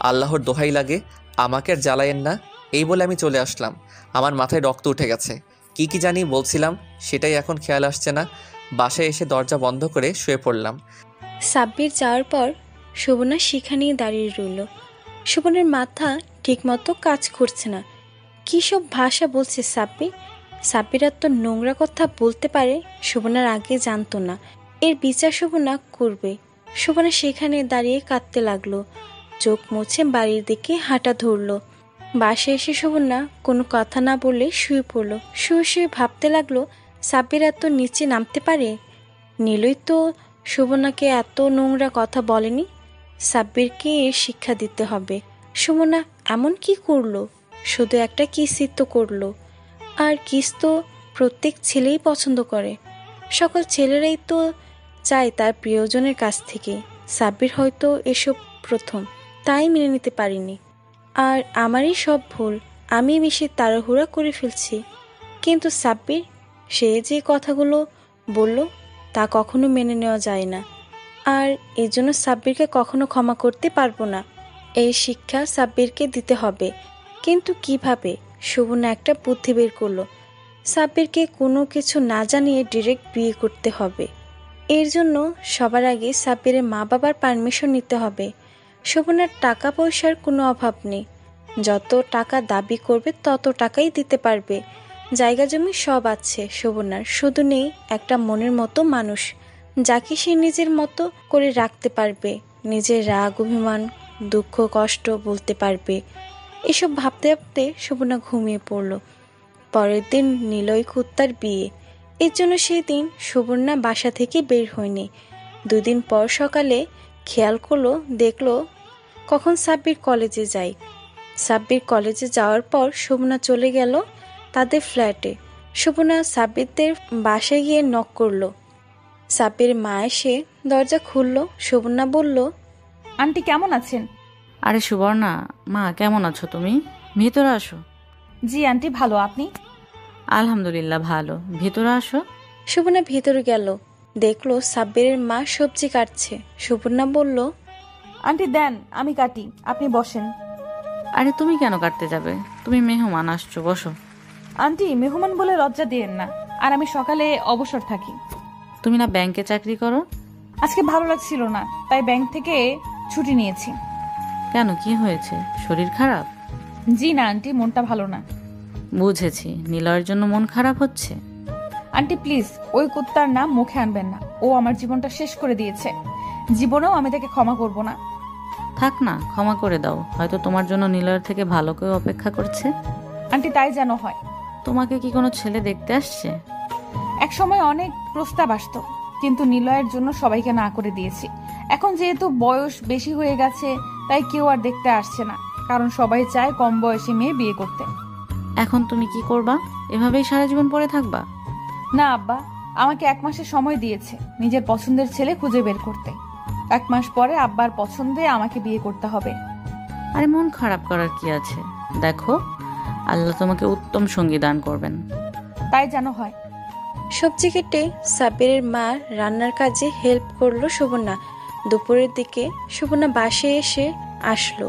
আল্লাহর দোহাই লাগে, আমাকে আর জ্বালায়েন না। এই বলে আমি চলে আসলাম। আমার মাথায় রক্ত উঠে গেছে। কি কি জানি বলছিলাম সেটাই এখন খেয়াল আসছে না। বাসায় এসে দরজা বন্ধ করে শুয়ে পড়লাম। সাব্বির যাওয়ার পর সুবর্ণা সেখানেই দাঁড়িয়ে রইল। সুবর্ণার মাথা ঠিকমতো কাজ করছে না। কী সব ভাষা বলছে সাব্বির। সাব্বির এত নোংরা কথা বলতে পারে সুবর্ণার আগে জানতো না। এর বিচার সুবর্ণা করবে। সুবর্ণা সেখানে দাঁড়িয়ে কাঁদতে লাগলো। চোখ মুছে বাড়ির দিকে হাঁটা ধরলো। বাসায় এসে সুবর্ণা কোনো কথা না বলে শুয়ে পড়লো। শুয়ে শুয়ে ভাবতে লাগলো, সাব্বির এত নিচে নামতে পারে? নিলয় তো সুবর্ণাকে এত নোংরা কথা বলেনি। সাব্বিরকে এর শিক্ষা দিতে হবে। সুবর্ণা এমন কি করলো? শুধু একটা কিসই তো করলো। আর কিস তো প্রত্যেক ছেলেই পছন্দ করে। সকল ছেলেরাই তো চায় তার প্রিয়জনের কাছ থেকে। সাব্বির হয়তো এসব প্রথম, তাই মেনে নিতে পারিনি। আর আমারই সব ভুল, আমি বেশি তাড়াহুড়া করে ফেলছি। কিন্তু সাব্বির, সে যে কথাগুলো বলল তা কখনো মেনে নেওয়া যায় না। আর এজন্য সাব্বিরকে কখনো ক্ষমা করতে পারবো না। এই শিক্ষা সাব্বিরকে দিতে হবে। কিন্তু কিভাবে? শোভনা একটা বুদ্ধি বের করলো। সাব্বিরকে কোনো কিছু না জানিয়ে ডিরেক্ট বিয়ে করতে হবে। এর জন্য সবার আগে সাব্বিরের মা বাবার পারমিশন নিতে হবে। শোভনার টাকা পয়সার কোনো অভাব নেই, যত টাকা দাবি করবে তত টাকাই দিতে পারবে। জায়গা জমি সব আছে শোভনার, শুধু নেই একটা মনের মতো মানুষ, যাকে সে নিজের মতো করে রাখতে পারবে, নিজের রাগ অভিমান দুঃখ কষ্ট বলতে পারবে। এসব ভাবতে ভাবতে শোভনা ঘুমিয়ে পড়ল। পরের দিন নিলয় কুত্তার বিয়ে, এর জন্য সেই দিন শোভনা বাসা থেকে বের হয়নি। 2 দিন পর সকালে খেয়াল করলো, দেখলো কখন সাব্বির কলেজে যায়। সাব্বির কলেজে যাওয়ার পর শোভনা চলে গেল তাদের ফ্ল্যাটে। শোভনা সাব্বিরদের বাসায় গিয়ে নক করলো। সাব্বির মা এসে দরজা খুললো। শোভনা বলল, আন্টি কেমন আছেন? আরে সুবর্ণা, মা কেমন আছো তুমি? ভিতরে আসো। জি আন্টি, ভালো। আপনি? আলহামদুলিল্লাহ ভালো, ভিতরে আসো। শোভনা ভিতরে গেল, দেখলো সাব্বিরের মা সবজি কাটছে। শোভনা বলল, আন্টি দেন আমি কাটি, আপনি বসেন। আরে তুমি কেন কাটতে যাবে? তুমি মেহমান আসছো, বসো। আন্টি মেহমান বলে লজ্জা দিয়েন না, আর আমি সকালে অবসর থাকি। তুমি না ব্যাংকে চাকরি করো? আজকে ভালো লাগছিল না, তাই ব্যাংক থেকে ছুটি নিয়েছি। কেন, কি হয়েছে? শরীর খারাপ? জি না আন্টি, মনটা ভালো না। বুঝেছি, নিলয়ের জন্য মন খারাপ হচ্ছে। আন্টি প্লিজ ওই কুত্তার নাম মুখে আনবেন না, ও আমার জীবনটা শেষ করে দিয়েছে। জীবনেও আমি তাকে ক্ষমা করব না। থাক না, ক্ষমা করে দাও, হয়তো তোমার জন্য নিলয়ের থেকে ভালো কেউ অপেক্ষা করছে। আন্টি তাই যেন হয়। তোমাকে কি কোনো ছেলে দেখতে আসছে? এক সময় অনেক প্রস্তাব আসতো, কিন্তু নিলয়ের জন্য সবাইকে না করে দিয়েছি। এখন যেহেতু বয়স বেশি হয়ে গেছে, তাই কেউ আর দেখতে আসছে না, কারণ সবাই চায় কম বয়সী মেয়ে বিয়ে করতে। এখন তুমি কি করবা? এভাবেই সারা জীবন পড়ে থাকবা? না আব্বা, আমাকে 1 মাসের সময় দিয়েছে নিজের পছন্দের ছেলে খুঁজে বের করতে। 1 মাস পরে আব্বার পছন্দে আমাকে বিয়ে করতে হবে। আরে মন খারাপ করার কি আছে? দেখো, আল্লাহ তোমাকে উত্তম সঙ্গী দান করবেন। তাই যেন হয়। সবজি কেটে সাব্বিরের মা রান্নার কাজে হেল্প করলো শোভনা। দুপুরের দিকে শোভনা বাসায় এসে আসলো।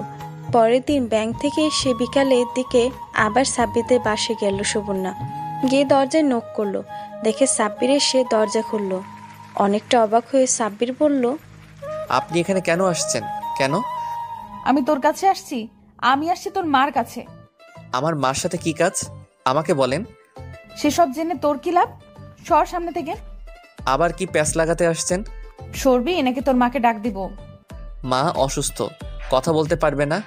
পরের দিন ব্যাংক থেকে এসে বিকালের দিকে আবার সাব্বিরদের বাসে গেল শোভনা। গিয়ে দরজায় নক করলো, দেখে সাব্বির এসে দরজা খুললো। অনেকটা অবাক হয়ে সাব্বির বলল, আপনি এখানে কেন আসছেন? কেন? আমি তোর কাছে আসছি? আমি আসছি তোর মার কাছে। আমার মার সাথে কি কাজ আমাকে বলেন। সেসব জেনে তোর কি লাভ? সর সামনে থেকে। আবার কি প্যাঁচ লাগাতে আসছেন? সরবি নাকি তোর মাকে ডাক দিব? মা অসুস্থ, কথা বলতে পারবে না,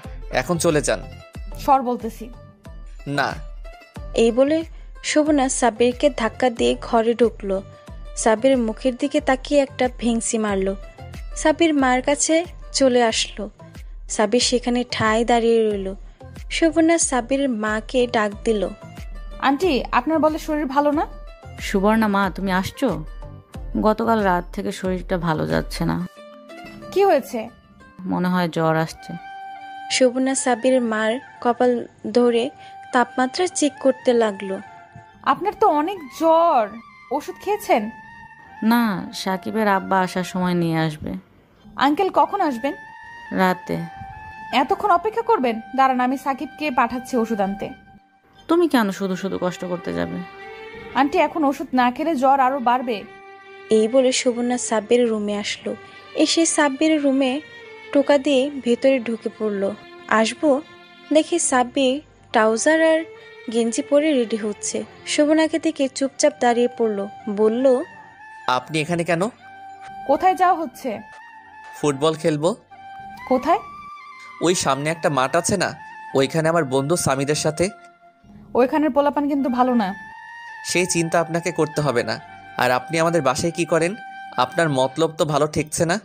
এখন চলে যান। সর বলতেছি। না। এই বলে শোভনা সাব্বিরকে ধাক্কা দিয়ে ঘরে ঢুকলো। সাব্বিরের মুখের দিকে তাকিয়ে একটা ভেংসি মারলো। সাব্বির মার কাছে চলে আসলো। সাব্বির সেখানে ঠায় দাঁড়িয়ে রইল। শোভনা সাব্বিরের মাকে ডাক দিল, আন্টি আপনার বলে শরীর ভালো না? সুবর্ণা মা, তুমি আসছো? গতকাল রাত থেকে শরীরটা ভালো যাচ্ছে না। কি হয়েছে? মনে হয় জ্বর আসছে। শোভনা সাব্বিরের মার কপাল ধরে তাপমাত্রা চেক করতে লাগলো। আপনার তো অনেক জ্বর, ওষুধ খেয়েছেন? না, সাকিবের আব্বা আসার সময় নিয়ে আসবে। আঙ্কেল কখন আসবেন? রাতে। এতক্ষণ অপেক্ষা করবেন? দাঁড়ান, আমি সাকিবকে পাঠাচ্ছি ওষুধ আনতে। তুমি কেন শুধু শুধু কষ্ট করতে যাবে? আন্টি এখন ওষুধ না খেলে জ্বর আরো বাড়বে। এই বলে শোভনা সাব্বিরের রুমে আসলো। এসে সাব্বিরের রুমে টোকা দিয়ে ভেতরে ঢুকে পড়লো। আসবো দেখি সাব্বির ট্রাউজার আর গেঞ্জি পরে রেডি হচ্ছে। শোভনাকে দেখে চুপচাপ দাঁড়িয়ে পড়লো। বলল, আপনি এখানে কেন? কোথায় যাওয়া হচ্ছে? ফুটবল খেলবো। কোথায়? ওই সামনে একটা মাঠ আছে না, ওইখানে আমার বন্ধু সামিদের সাথে। ওইখানের পোলাপান কিন্তু ভালো না। সেই চিন্তা আপনাকে করতে হবে না। আর আপনি আমাদের বাসায় কি করেন? আপনার মতলব তো ভালো ঠেকছে না।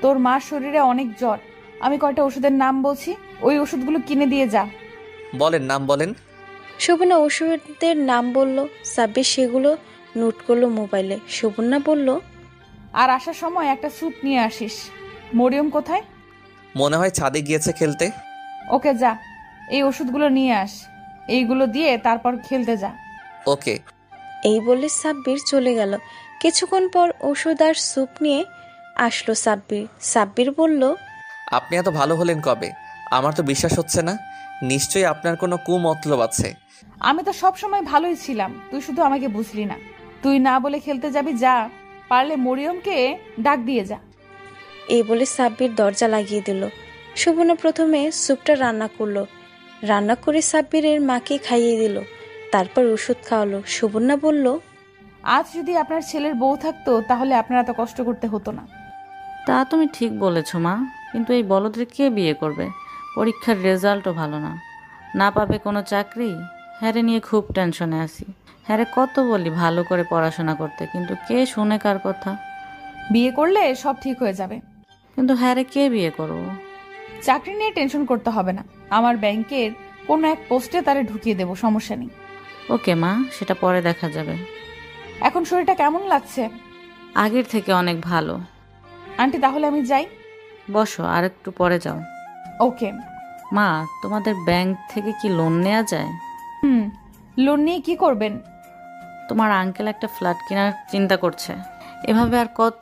তোর মার শরীরে অনেক জ্বর, আমি কয়টা ওষুধের নাম বলছি, ওই ওষুধগুলো কিনে দিয়ে যা। বলেন, নাম বলেন। শোভনা ওষুধের নাম বলল। সাব্বির সেগুলো নোট করলো মোবাইলে। শোভনা বলল, আর আসার সময় একটা স্যুপ নিয়ে আসিস। মরিয়ম কোথায়? মনে হয় ছাদে গিয়েছে খেলতে। ওকে যা, এই ওষুধগুলো নিয়ে আস, এইগুলো দিয়ে তারপর খেলতে যা। ওকে। এই বলে সাব্বির চলে গেল। কিছুক্ষণ পর ওষুধ আর স্যুপ নিয়ে আসলো সাব্বির। সাব্বির বলল, আপনি এত ভালো হলেন কবে? আমার তো বিশ্বাস হচ্ছে না। নিশ্চয়ই আপনার কোনো কুমতলব আছে। আমি তো সব সময় ভালোই ছিলাম, তুই শুধু আমাকে বুঝলি না। তুই না বলে খেলতে যাবি, যা, পারলে মরিয়মকে ডাক দিয়ে যা। এই বলে সাব্বির দরজা লাগিয়ে দিল। সুবর্ণা প্রথমে স্যুপটা রান্না করলো, রান্না করে সাব্বিরের মাকে খাইয়ে দিল, তারপর ওষুধ খাওয়ালো। সুবর্ণা বলল, আজ যদি আপনার ছেলের বউ থাকতো তাহলে আপনার এত কষ্ট করতে হতো না। তা তুমি ঠিক বলেছো মা, কিন্তু এই বলদের কে বিয়ে করবে? পরীক্ষার রেজাল্টও ভালো না, না পাবে কোনো চাকরি। হ্যারে নিয়ে খুব টেনশনে আছি। হ্যারে কত বলি ভালো করে পড়াশোনা করতে, কিন্তু কে শুনে কার কথা? বিয়ে করলে সব ঠিক হয়ে যাবে। কিন্তু হ্যারে কে বিয়ে করবো? চাকরি নিয়ে টেনশন করতে হবে না, আমার ব্যাংকের কোনো এক পোস্টে তারে ঢুকিয়ে দেবো, সমস্যা নেই। ওকে মা, সেটা পরে দেখা যাবে। এখন শরীরটা কেমন লাগছে? আগের থেকে অনেক ভালো। আন্টি তাহলে আমি যাই? বসো, আর একটু পরে যাও। ওকে। মা, তোমাদের ব্যাংক থেকে কি লোন নেওয়া যায়? লোন নিয়ে কি করবেন? তোমার আঙ্কেল একটা ফ্ল্যাট কেনার চিন্তা করছে। এভাবে আর কত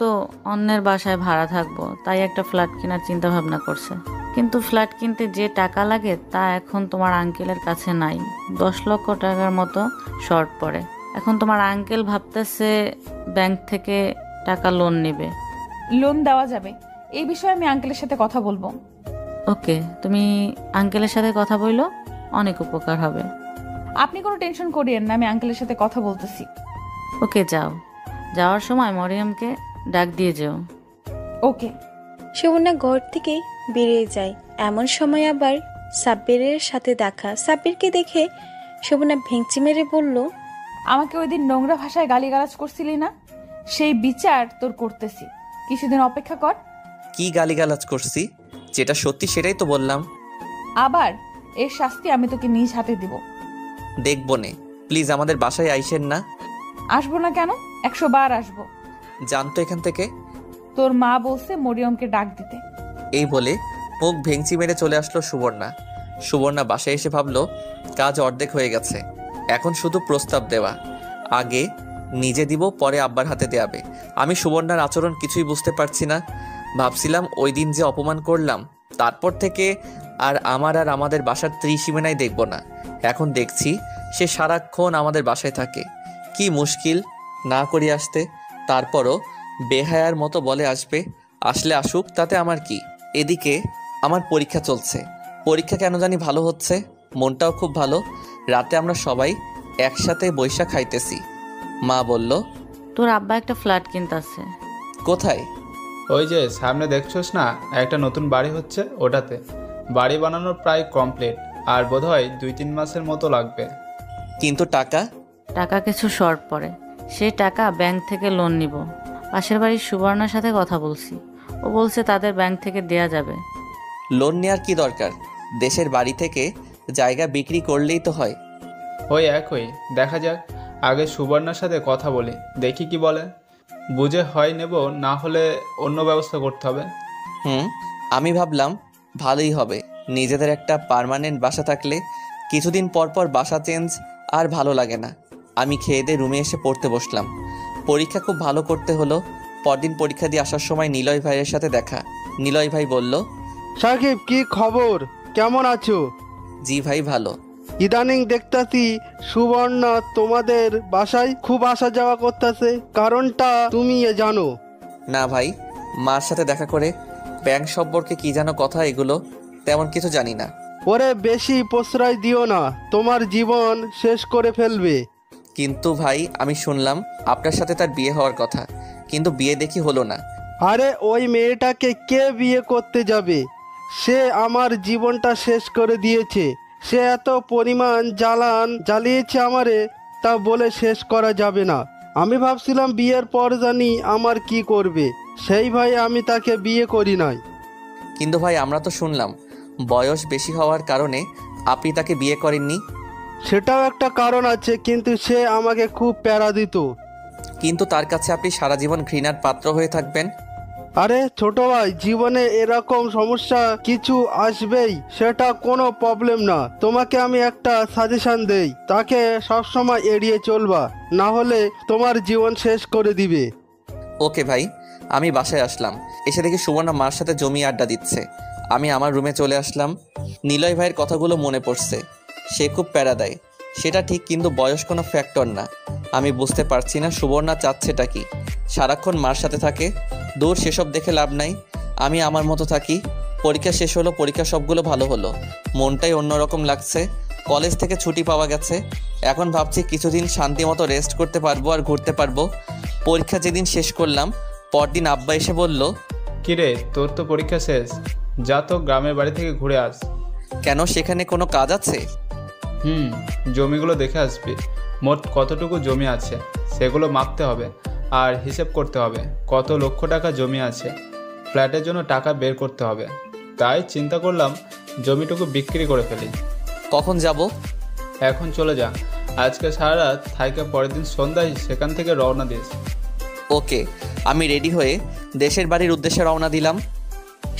অন্যের বাসায় ভাড়া থাকবো, তাই একটা ফ্ল্যাট কেনার চিন্তা ভাবনা করছে। কিন্তু ফ্ল্যাট কিনতে যে টাকা লাগে তা এখন তোমার আঙ্কেলের কাছে নাই। 10 লক্ষ টাকার মতো শর্ট পড়ে। এখন তোমার আঙ্কেল ভাবতেছে ব্যাংক থেকে টাকা লোন নেবে। লোন দেওয়া যাবে, এই বিষয়ে আমি আঙ্কেলের সাথে কথা বলবো। ওকে, তুমি আঙ্কেলের সাথে কথা বললো, অনেক উপকার হবে। আপনি কোনো টেনশন করিয়েন না, আমি আঙ্কেলের সাথে কথা বলতেছি। ওকে, যাও, যাওয়ার সময় মরিয়মকে ডাক দিয়ে যেও। ওকে। সুবর্ণা ঘর থেকে বেরিয়ে যায়। এমন সময় আবার সাব্বিরের সাথে দেখা। সাব্বিরকে দেখে সুবর্ণা ভেঙচি মেরে বলল, আমাকে ওই দিন নোংরা ভাষায় গালিগালাজ করছিলি না, সেই বিচার তোর করতেছি, কিছুদিন অপেক্ষা কর। কি গালিগালাজ করছি? যেটা সত্যি সেটাই তো বললাম। আবার এর শাস্তি আমি তোকে নিজ হাতে দিব। দেখবো নে, প্লিজ আমাদের বাসায় আইসেন না। আসবো না কেন? 100 বার আসবো। জানতো এখান থেকে। তোর মা বলছে মরিয়মকে ডাক দিতে। এই বলে মুখ ভেঙচি মেরে চলে আসলো সুবর্ণা। সুবর্ণা বাসায় এসে ভাবলো কাজ অর্ধেক হয়ে গেছে, এখন শুধু প্রস্তাব দেওয়া। আগে নিজে দিব, পরে আব্বার হাতে দেয়াবে। আমি সুবর্ণার আচরণ কিছুই বুঝতে পারছি না। ভাবছিলাম ওই দিন যে অপমান করলাম, তারপর থেকে আর আমাদের বাসার ত্রিসীমানায় দেখব না। এখন দেখছি সে সারাক্ষণ আমাদের বাসায় থাকে। কি মুশকিল না করি আসতে, তারপরও বেহায়ার মতো বলে আসবে। আসলে আসুক, তাতে আমার কি। এদিকে আমার পরীক্ষা চলছে, পরীক্ষা কেন জানি ভালো হচ্ছে, মনটাও খুব ভালো। রাতে আমরা সবাই একসাথে বৈশা খাইতেছি। মা বলল, তোর আব্বা একটা ফ্ল্যাট কিনতেছে। কোথায়? ওই যে সামনে দেখছোস না, একটা নতুন বাড়ি হচ্ছে, ওটাতে। বাড়ি বানানো প্রায় কমপ্লিট, আর বোধহয় 2-3 মাসের মতো লাগবে। কিন্তু টাকা কিছু শর্ট পড়ে, সেই টাকা ব্যাংক থেকে লোন নিব। পাশের বাড়ির সুবর্ণার সাথে কথা বলছি, ও বলছে তাদের ব্যাংক থেকে দেয়া যাবে। লোন নেওয়ার কি দরকার? দেশের বাড়ি থেকে জায়গা বিক্রি করলেই তো হয়। ওই একই, দেখা যাক। আগে সুবর্ণার সাথে কথা বলি, দেখি কি বলে। বুঝে হয় নেব, না হলে অন্য ব্যবস্থা করতে হবে। আমি ভাবলাম ভালোই হবে, নিজেদের একটা পার্মানেন্ট বাসা থাকলে। কিছুদিন পর পর বাসা চেঞ্জ আর ভালো লাগে না। আমি খেয়ে দিয়ে রুমে এসে পড়তে বসলাম। পরীক্ষা খুব ভালো করতে হলো। পরদিন পরীক্ষা দিয়ে আসার সময় নিলয় ভাইয়ের সাথে দেখা। নিলয় ভাই বলল, সাকিব, কি খবর, কেমন আছো? জি ভাই, ভালো। ইদানিং দেখতাছি সুবর্ণা তোমাদের বাসায় খুব আসা যাওয়া করতেছে, কারণটা তুমি জানো? না ভাই, মার সাথে দেখা করে ব্যাংক সম্পর্কে কি যেন কথা, এগুলো তেমন কিছু জানি না। ওরে বেশি প্রশ্রয় দিও না, তোমার জীবন শেষ করে ফেলবে। কিন্তু ভাই, আমি শুনলাম আপনার সাথে তার বিয়ে হওয়ার কথা, কিন্তু বিয়ে দেখি হলো না। আরে ওই মেয়েটাকে কে বিয়ে করতে যাবে? সে আমার জীবনটা শেষ করে দিয়েছে। সে এত পরিমাণ জ্বালিয়েছে আমারে, তা বলে শেষ করা যাবে না। আমি ভাবছিলাম বিয়ের পর জানি আমার কি করবে, সেই ভাই আমি তাকে বিয়ে করি নাই। কিন্তু ভাই, আমরা তো শুনলাম বয়স বেশি হওয়ার কারণে আপনি তাকে বিয়ে করেননি। সেটাও একটা কারণ আছে, কিন্তু সে আমাকে খুব প্যারা দিত। কিন্তু তার কাছে আপনি সারা জীবন ঘৃণার পাত্র হয়ে থাকবেন। আরে ছোট ভাই, জীবনে এরকম সমস্যা কিছু আসবেই, সেটা কোনো প্রবলেম না। তোমাকে আমি একটা সাজেশন দেই, তাকে সবসময় এড়িয়ে চলবা, না হলে তোমার জীবন শেষ করে দিবে। ওকে ভাই। আমি বাসায় আসলাম, এসে দেখি সুবর্ণা মার সাথে জমি আড্ডা দিচ্ছে। আমি আমার রুমে চলে আসলাম। নিলয় ভাইয়ের কথাগুলো মনে পড়ছে। সে খুব প্যারা দেয়, সেটা ঠিক, কিন্তু বয়স কোনো ফ্যাক্টর না। আমি বুঝতে পারছি না সুবর্ণা চাচ্ছেটা কি। সারাক্ষণ মার সাথে থাকে। দূর, সেসব দেখে লাভ নাই। আমি আমার মতো থাকি। পরীক্ষা শেষ হলো, পরীক্ষা সবগুলো ভালো হলো। মনটাই অন্যরকম লাগছে। কলেজ থেকে ছুটি পাওয়া গেছে। এখন ভাবছি কিছুদিন শান্তি মতো রেস্ট করতে পারবো আর ঘুরতে পারবো। পরীক্ষা যেদিন শেষ করলাম, পরদিন আব্বা এসে বলল, কিরে, তোর তো পরীক্ষা শেষ, যা তো গ্রামের বাড়ি থেকে ঘুরে আস। কেন, সেখানে কোনো কাজ আছে? জমিগুলো দেখে আসবি। মোট কতটুকু জমি আছে সেগুলো মাপতে হবে আর হিসেব করতে হবে। কত লক্ষ টাকা জমি আছে, ফ্ল্যাটের জন্য টাকা বের করতে হবে। তাই চিন্তা করলাম জমিটুকু বিক্রি করে ফেলি। কখন যাব? এখন চলে যা। আজকে সারা রাত থাইকা পরের দিন সন্ধ্যায় সেখান থেকে রওনা দিস। ওকে, আমি রেডি হয়ে দেশের বাড়ির উদ্দেশ্যে রওনা দিলাম।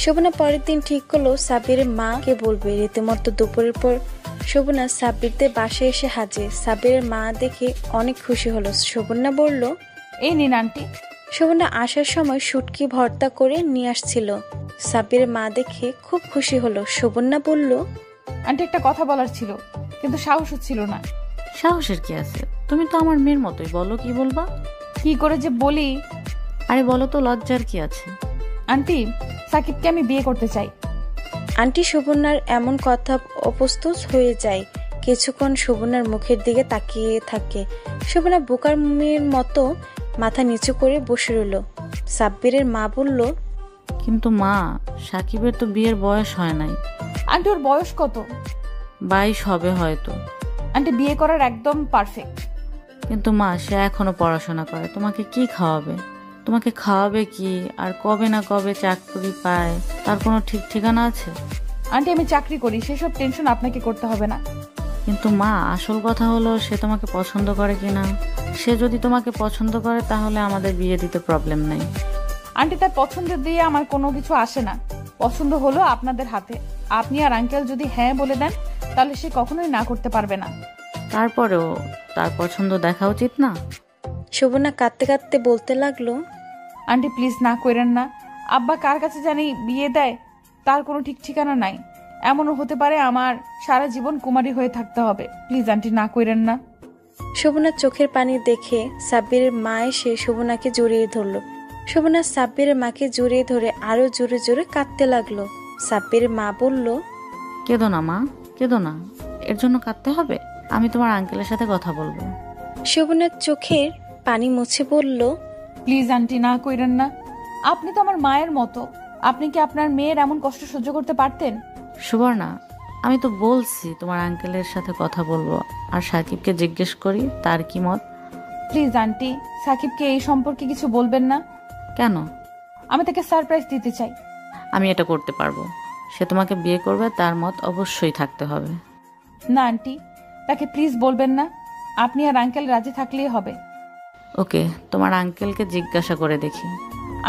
শোভনা পরের দিন ঠিক করলো সাব্বিরের মাকে বলবে। রীতিমতো দুপুরের পর শোভনা সাব্বিরদের বাসায় এসে হাজির। সাব্বিরের মা দেখে অনেক খুশি হলো। শোভনা বলল, এই নিন আন্টি। শোভনা আসার সময় শুটকি ভর্তা করে নিয়ে আসছিল। সাব্বিরের মা দেখে খুব খুশি হলো। শোভনা বলল, আন্টি একটা কথা বলার ছিল, কিন্তু সাহস হচ্ছিল না। সাহসের কি আছে? তুমি তো আমার মেয়ের মতোই, বলো কি বলবা। কি করে যে বলি। আরে বলো তো, লজ্জার কি আছে? আন্টি, সাকিবকে আমি বিয়ে করতে চাই। আন্টি শোভনার এমন কথা অপ্রস্তুত হয়ে যায়। কিছুক্ষণ শোভনার মুখের দিকে তাকিয়ে থাকে। শোভনা বোকার মেয়ের মতো মাথা নিচু করে বসে রইল। সাব্বিরের মা বলল, কিন্তু মা, সাকিবের তো বিয়ের বয়স হয় নাই। আন্টি, ওর বয়স কত? 22 হবে হয়তো। আন্টি, বিয়ে করার একদম পারফেক্ট। কিন্তু মা, সে এখনো পড়াশোনা করে। তোমাকে কি খাওয়াবে? তোমাকে খাওয়াবে কি? আর কবে না কবে চাকরি পায়, তার কোনো ঠিক ঠিকানা আছে? আন্টি, আমি চাকরি করি, সেসব টেনশন আপনাকে করতে হবে না। কিন্তু মা, আসল কথা হলো সে তোমাকে পছন্দ করে কিনা। সে যদি তোমাকে পছন্দ করে তাহলে আমাদের বিয়ে দিতে প্রবলেম নেই। আন্টি, তার পছন্দ দিয়ে আমার কোনো কিছু আসে না। পছন্দ হলো আপনাদের হাতে। আপনি আর আঙ্কেল যদি হ্যাঁ বলে দেন, তাহলে সে কখনোই না করতে পারবে না। তারপরেও তার পছন্দ দেখা উচিত না? শোভনা কাঁদতে কাঁদতে বলতে লাগলো, আন্টি প্লিজ না করেন না। আব্বা কার কাছে জানি বিয়ে দেয়, তার কোনো ঠিক ঠিকানা নাই। এমনও হতে পারে আমার সারা জীবন কুমারী হয়ে থাকতে হবে। প্লিজ আন্টি, না করেন না। শোভনার চোখের পানি দেখে সাব্বিরের মা এসে শোভনাকে জড়িয়ে ধরল। শোভনা সাব্বিরের মাকে জড়িয়ে ধরে আরো জোরে জোরে কাঁদতে লাগলো। সাব্বিরের মা বলল, কেঁদো না মা, কেঁদো না। এর জন্য কাঁদতে হবে? আমি তোমার আঙ্কেলের সাথে কথা বলবো। শোভনার চোখের পানি মুছে বলল, প্লিজ আন্টি, না করেন না। আপনি তো আমার মায়ের মতো। আপনি কি আপনার মেয়ের এমন কষ্ট সহ্য করতে পারতেন? সুবর্ণা, আমি তো বলছি তোমার আঙ্কেলের সাথে কথা বলবো, আর সাকিবকে জিজ্ঞেস করি তার কি মত। প্লিজ আন্টি, সাকিবকে এই সম্পর্কে কিছু বলবেন না। কেন? আমি তাকে সারপ্রাইজ দিতে চাই। আমি এটা করতে পারবো। সে তোমাকে বিয়ে করবে, তার মত অবশ্যই থাকতে হবে। না আন্টি, তাকে প্লিজ বলবেন না। আপনি আর আঙ্কেল রাজি থাকলেই হবে। ওকে, তোমার আঙ্কেলকে জিজ্ঞাসা করে দেখি।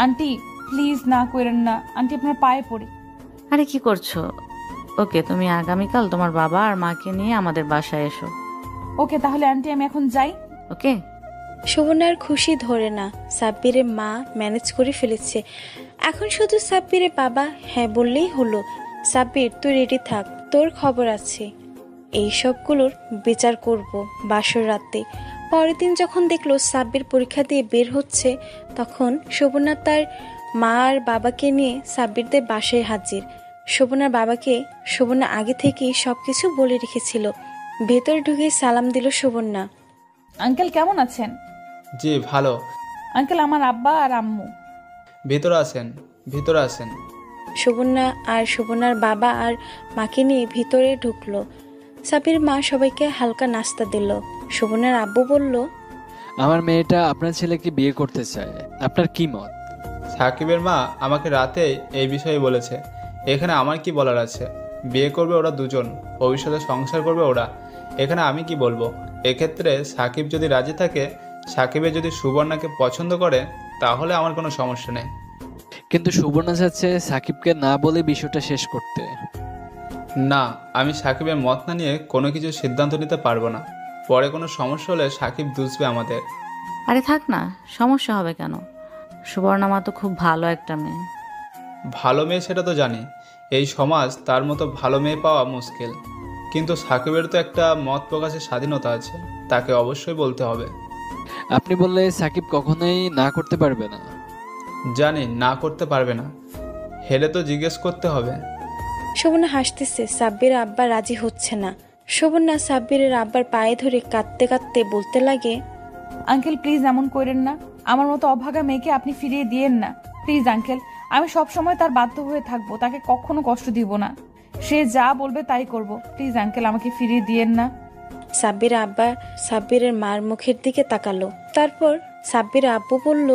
আন্টি প্লিজ না করেন না। আন্টি, আপনার পায়ে পড়ি। আরে কি করছো? ওকে, তুমি আগামীকাল তোমার বাবা আর মাকে নিয়ে আমাদের বাসায় এসো। ওকে, তাহলে আন্টি আমি এখন যাই। ওকে। শোভনার খুশি ধরে না। সাব্বিরের মা ম্যানেজ করে ফেলেছে। এখন শুধু সাব্বিরের বাবা হ্যাঁ বললেই হলো। সাব্বির, তুই রেডি থাক, তোর খবর আছে। এই সবগুলোর বিচার করব বাসর রাতে। পরের দিন যখন দেখলো সাব্বির পরীক্ষা দিয়ে বের হচ্ছে, তখন শোভনা তার মা আর বাবাকে নিয়ে সাব্বিরদের বাসায় হাজির। শোভনার বাবাকে শোভনা আগে থেকেই সবকিছু বলে রেখেছিল। ভেতরে ঢুকে সালাম দিল শোভনা। আঙ্কেল কেমন আছেন? জি ভালো। আঙ্কেল, আমার আব্বা আর আম্মু ভিতরে আসেন, ভিতরে আসেন। শোভনা আর শোভনার বাবা আর মাকে নিয়ে ভিতরে ঢুকলো। সাব্বির মা সবাইকে হালকা নাস্তা দিল। শোভনার আব্বু বলল, আমার মেয়েটা আপনার ছেলেকে বিয়ে করতে চায়, আপনার কি মত? সাকিবের মা আমাকে রাতে এই বিষয়ে বলেছে। এখানে আমার কি বলার আছে? বিয়ে করবে ওরা দুজন, ভবিষ্যতে সংসার করবে ওরা। এখানে আমি কি বলবো? এক্ষেত্রে সাকিব যদি রাজি থাকে, সাকিবের যদি সুবর্ণাকে পছন্দ করে, তাহলে আমার কোনো সমস্যা নেই। কিন্তু সুবর্ণা চাচ্ছে সাকিবকে না বলে বিষয়টা শেষ করতে। না, আমি সাকিবের মত না নিয়ে কোনো কিছু সিদ্ধান্ত নিতে পারবো না। পরে কোনো সমস্যা হলে সাকিব দুষবে আমাদের। আরে থাক না, সমস্যা হবে কেন? সুবর্ণা মা তো খুব ভালো একটা মেয়ে। ভালো মেয়ে সেটা তো জানি, এই সমাজ তার মতো ভালো মেয়ে পাওয়া মুশকিল। কিন্তু সাকিবের তো একটা মত প্রকাশের স্বাধীনতা আছে, তাকে অবশ্যই বলতে হবে। আপনি বললে সাকিব কখনোই না করতে পারবে না। জানি না করতে পারবে না, হেলে তো জিজ্ঞেস করতে হবে। শোভনা হাসতেছে, সাব্বিরের আব্বা রাজি হচ্ছে না। শোভনা সাব্বিরের আব্বার পায়ে ধরে কাঁদতে কাঁদতে বলতে লাগে, আঙ্কেল প্লিজ এমন করেন না, আমার মতো অভাগা মেয়েকে আপনি ফিরিয়ে দিয়েন না প্লিজ আঙ্কেল। আমি সব সময় তার বাধ্য হয়ে থাকবো, তাকে কখনো কষ্ট দিব না, সে যা বলবে তাই করব। প্লিজ আঙ্কেল আমাকে ফিরিয়ে দিয়েন না। সাব্বিরের আব্বা সাব্বিরের মার মুখের দিকে তাকালো। তারপর সাব্বিরের আব্বু বলল,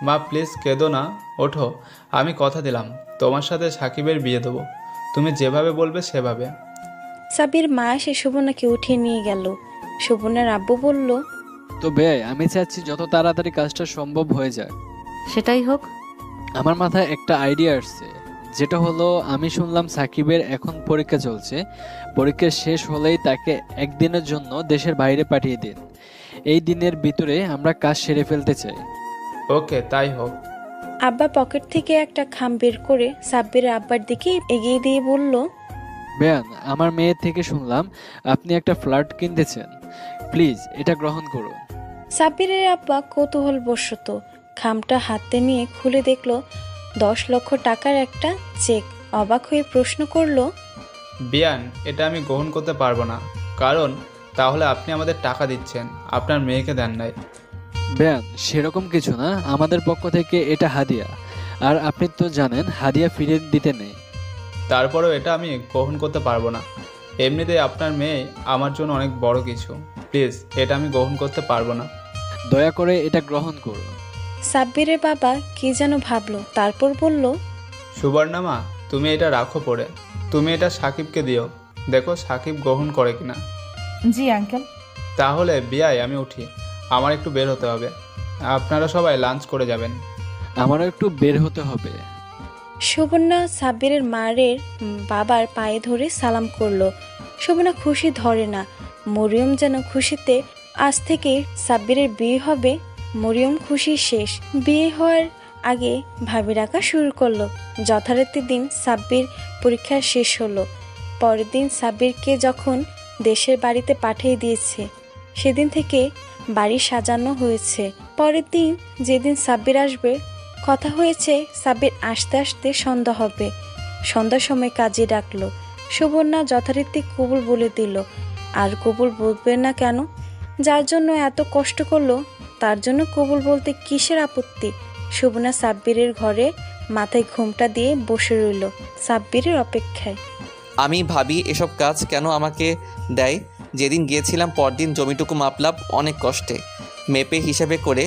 মা প্লিজ কেঁদো না, ওঠো। আমি কথা দিলাম তোমার সাথে সাকিবের বিয়ে দেবো, তুমি যেভাবে বলবে সেভাবে। সাব্বির মা এসে শোভনাকে উঠিয়ে নিয়ে গেল। শোভনার আব্বু বলল, তো ভাই আমি চাচ্ছি যত তাড়াতাড়ি কাজটা সম্ভব হয়ে যায়। সেটাই হোক। আমার মাথায় একটা আইডিয়া আসছে, যেটা হলো আমি শুনলাম সাকিবের এখন পরীক্ষা চলছে, পরীক্ষা শেষ হলেই তাকে একদিনের জন্য দেশের বাইরে পাঠিয়ে দিন। এই দিনের ভিতরে আমরা কাজ সেরে ফেলতে চাই। ওকে তাই হোক। আব্বা পকেট থেকে একটা খাম বের করে সাব্বিরের আব্বার দিকে এগিয়ে দিয়ে বলল, বেয়ান, আমার মেয়ের থেকে শুনলাম আপনি একটা ফ্ল্যাট কিনতেছেন, প্লিজ এটা গ্রহণ করুন। সাব্বিরের আব্বা কৌতূহলবশত খামটা হাতে নিয়ে খুলে দেখলো 10 লক্ষ টাকার একটা চেক। অবাক হয়ে প্রশ্ন করলো, বিয়ান, এটা আমি গ্রহণ করতে পারবো না, কারণ তাহলে আপনি আমাদের টাকা দিচ্ছেন, আপনার মেয়েকে দেন নাই। বেয়ান, সেরকম কিছু না, আমাদের পক্ষ থেকে এটা হাদিয়া, আর আপনি তো জানেন হাদিয়া ফিরে দিতে নেই। তারপরেও এটা আমি গ্রহণ করতে পারবো না, এমনিতেই আপনার মেয়ে আমার জন্য অনেক বড় কিছু, প্লিজ এটা আমি গ্রহণ করতে পারবো না। দয়া করে এটা গ্রহণ করুন। সাব্বিরের বাবা কি যেন ভাবলো, তারপর বলল, সুবর্ণা মা, তুমি এটা রাখো পড়ে, তুমি এটা সাকিবকে দিও, দেখো সাকিব গ্রহণ করে কিনা। জি আঙ্কেল। তাহলে বিয়াই আমি উঠি, আমার একটু বের হতে হবে, আপনারা সবাই লাঞ্চ করে যাবেন। আমারও একটু বের হতে হবে। শোভনা সাব্বিরের মারের বাবার পায়ে ধরে সালাম করলো। শোভনা খুশি ধরে না, মরিয়ম যেন খুশিতে। আজ থেকে সাব্বিরের বিয়ে হবে, মরিয়ম খুশি শেষ। বিয়ে হওয়ার আগে ভাবি রাখা শুরু করলো। যথারীতি দিন সাব্বির পরীক্ষা শেষ হলো। পরের দিন সাব্বিরকে যখন দেশের বাড়িতে পাঠিয়ে দিয়েছে, সেদিন থেকে বাড়ি সাজানো হয়েছে। পরের দিন যেদিন সাব্বির আসবে, কথা হয়েছে সাব্বির আসতে আসতে সন্ধ্যা হবে। সন্ধ্যার সময় কাজে ডাকলো। সুবর্ণা যথারীতি কবুল বলে দিল। আর কবুল বলবে না কেন? যার জন্য এত কষ্ট করলো তার জন্য কবুল বলতে কিসের আপত্তি? সুবর্ণা সাব্বিরের ঘরে মাথায় ঘুমটা দিয়ে বসে রইল সাব্বিরের অপেক্ষায়। আমি ভাবি এসব কাজ কেন আমাকে দেয়। যেদিন গিয়েছিলাম পরদিন জমিটুকু মাপলাম অনেক কষ্টে, মেপে হিসেবে করে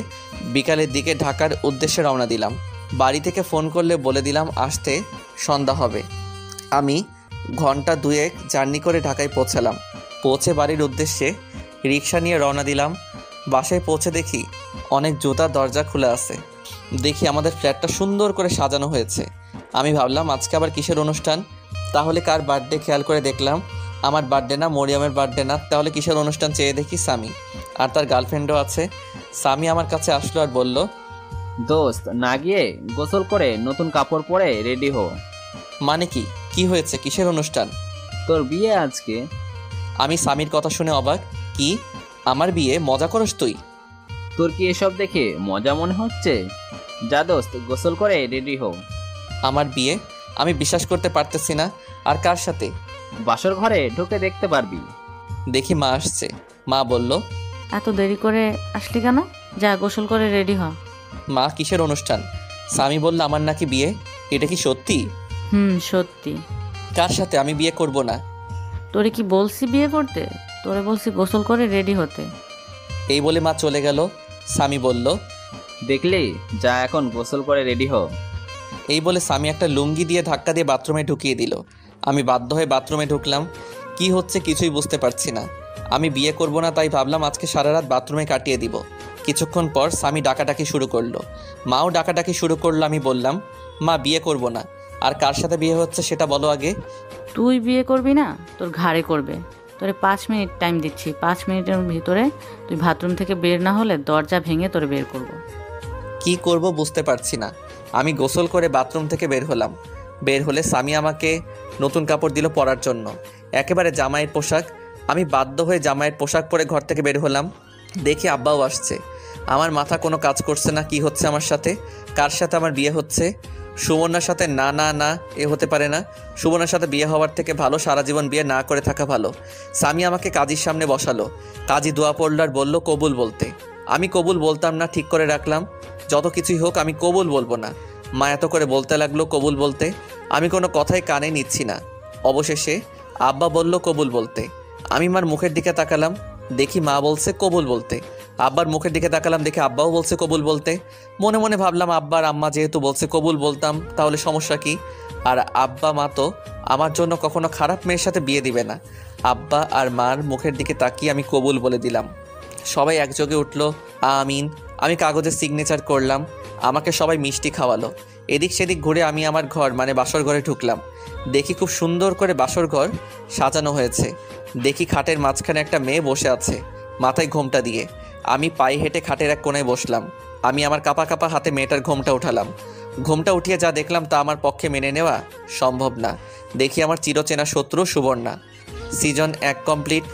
বিকালের দিকে ঢাকার উদ্দেশ্যে রওনা দিলাম। বাড়ি থেকে ফোন করলে বলে দিলাম আসতে সন্ধ্যা হবে। আমি ঘন্টা 2 জার্নি করে ঢাকায় পৌঁছালাম। পৌঁছে বাড়ির উদ্দেশ্যে রিক্সা নিয়ে রওনা দিলাম। বাসায় পৌঁছে দেখি অনেক জুতা দরজা খুলে আছে। দেখি আমাদের ফ্ল্যাটটা সুন্দর করে সাজানো হয়েছে। আমি ভাবলাম আজকে আবার কিসের অনুষ্ঠান, তাহলে কার বার্থডে খেয়াল করে দেখলাম আমার বার্থডে না, মরিয়মের বার্থডে না, তাহলে কিসের অনুষ্ঠান চেয়ে দেখি সামি আর তার গার্লফ্রেন্ডও আছে। সামি আমার কাছে আসলো আর বলল, দোস্ত না গিয়ে গোসল করে নতুন কাপড় পরে রেডি হো। মানে কি হয়েছে, কিসের অনুষ্ঠান? তোর বিয়ে আজকে। আমি সামির কথা শুনে অবাক। কি, আমার বিয়ে? মজা করস তুই? তোর কি এসব দেখে মজা মনে হচ্ছে? যা দোস্ত গোসল করে রেডি হো। আমার বিয়ে? আমি বিশ্বাস করতে পারতেছি না। আর কার সাথে? বাসর ঘরে ঢুকে দেখতে পারবি। দেখি মা আসছে। মা বলল, এত দেরি করে আসলি কেন? যা গোসল করে রেডি হ। মা কিসের অনুষ্ঠান? সামি বলল আমার নাকি বিয়ে। এটা কি সত্যি? সত্যি। কার সাথে? আমি বিয়ে করব না। তোরে কি বলছি বিয়ে করতে? তোরে বলছি গোসল করে রেডি হতে। এই বলে মা চলে গেল। সামি বলল, দেখলি, যা এখন গোসল করে রেডি হ। এই বলে সামি একটা লুঙ্গি দিয়ে ধাক্কা দিয়ে বাথরুমে ঢুকিয়ে দিল। আমি বাধ্য হয়ে বাথরুমে ঢুকলাম। কি হচ্ছে কিছুই বুঝতে পারছি না। আমি বিয়ে করব না, তাই ভাবলাম আজকে সারা রাত বাথরুমে কাটিয়ে দিব। কিছুক্ষণ পর সামি ডাকাডাকি শুরু করলো, মাও ডাকাডাকি শুরু করলো। আমি বললাম, মা বিয়ে করব না। আর কার সাথে বিয়ে হচ্ছে সেটা বলো আগে। তুই বিয়ে করবি না, তোর ঘাড়ে করবে। তোরে 5 মিনিট টাইম দিচ্ছি। 5 মিনিটের ভিতরে তুই বাথরুম থেকে বের না হলে দরজা ভেঙে তোরে বের করব। কি করব বুঝতে পারছি না। আমি গোসল করে বাথরুম থেকে বের হলাম। বের হলে স্বামী আমাকে নতুন কাপড় দিল পরার জন্য, একেবারে জামাইয়ের পোশাক। আমি বাধ্য হয়ে জামাইয়ের পোশাক পরে ঘর থেকে বের হলাম। দেখি আব্বাও আসছে। আমার মাথা কোনো কাজ করছে না, কি হচ্ছে আমার সাথে, কার সাথে আমার বিয়ে হচ্ছে। সুবর্ণার সাথে না না না, এ হতে পারে না। সুবর্ণার সাথে বিয়ে হওয়ার থেকে ভালো সারা জীবন বিয়ে না করে থাকা ভালো। স্বামী আমাকে কাজীর সামনে বসালো। কাজী দোয়া পড়ল আর বলল কবুল বলতে। আমি কবুল বলতাম না, ঠিক করে রাখলাম, যত কিছুই হোক আমি কবুল বলবো না। মা এত করে বলতে লাগলো কবুল বলতে, আমি কোনো কথাই কানে নিচ্ছি না। অবশেষে আব্বা বলল কবুল বলতে। আমি মার মুখের দিকে তাকালাম, দেখি মা বলছে কবুল বলতে। আব্বার মুখের দিকে তাকালাম, দেখি আব্বাও বলছে কবুল বলতে। মনে মনে ভাবলাম আব্বা আর আম্মা যেহেতু বলছে কবুল বলতাম, তাহলে সমস্যা কি? আর আব্বা মা তো আমার জন্য কখনো খারাপ মেয়ের সাথে বিয়ে দিবে না। আব্বা আর মার মুখের দিকে তাকিয়ে আমি কবুল বলে দিলাম। সবাই একযোগে উঠল আমিন। আমি কাগজে সিগনেচার করলাম। আমাকে সবাই মিষ্টি খাওয়ালো। এদিক সেদিক ঘুরে আমি আমার ঘর মানে বাসর ঘরে ঢুকলাম। দেখি খুব সুন্দর করে বাসর ঘর সাজানো হয়েছে। দেখি খাটের মাঝখানে একটা মেয়ে বসে আছে, মাথায় ঘোমটা দিয়ে। আমি পায়ে হেঁটে খাটের এক কোণায় বসলাম। আমি আমার কাপা কাপা হাতে মেয়েটার ঘোমটা উঠালাম। ঘোমটা উঠিয়ে যা দেখলাম তা আমার পক্ষে মেনে নেওয়া সম্ভব না। দেখি আমার চিরচেনা শত্রু সুবর্ণা। Season 1 complete.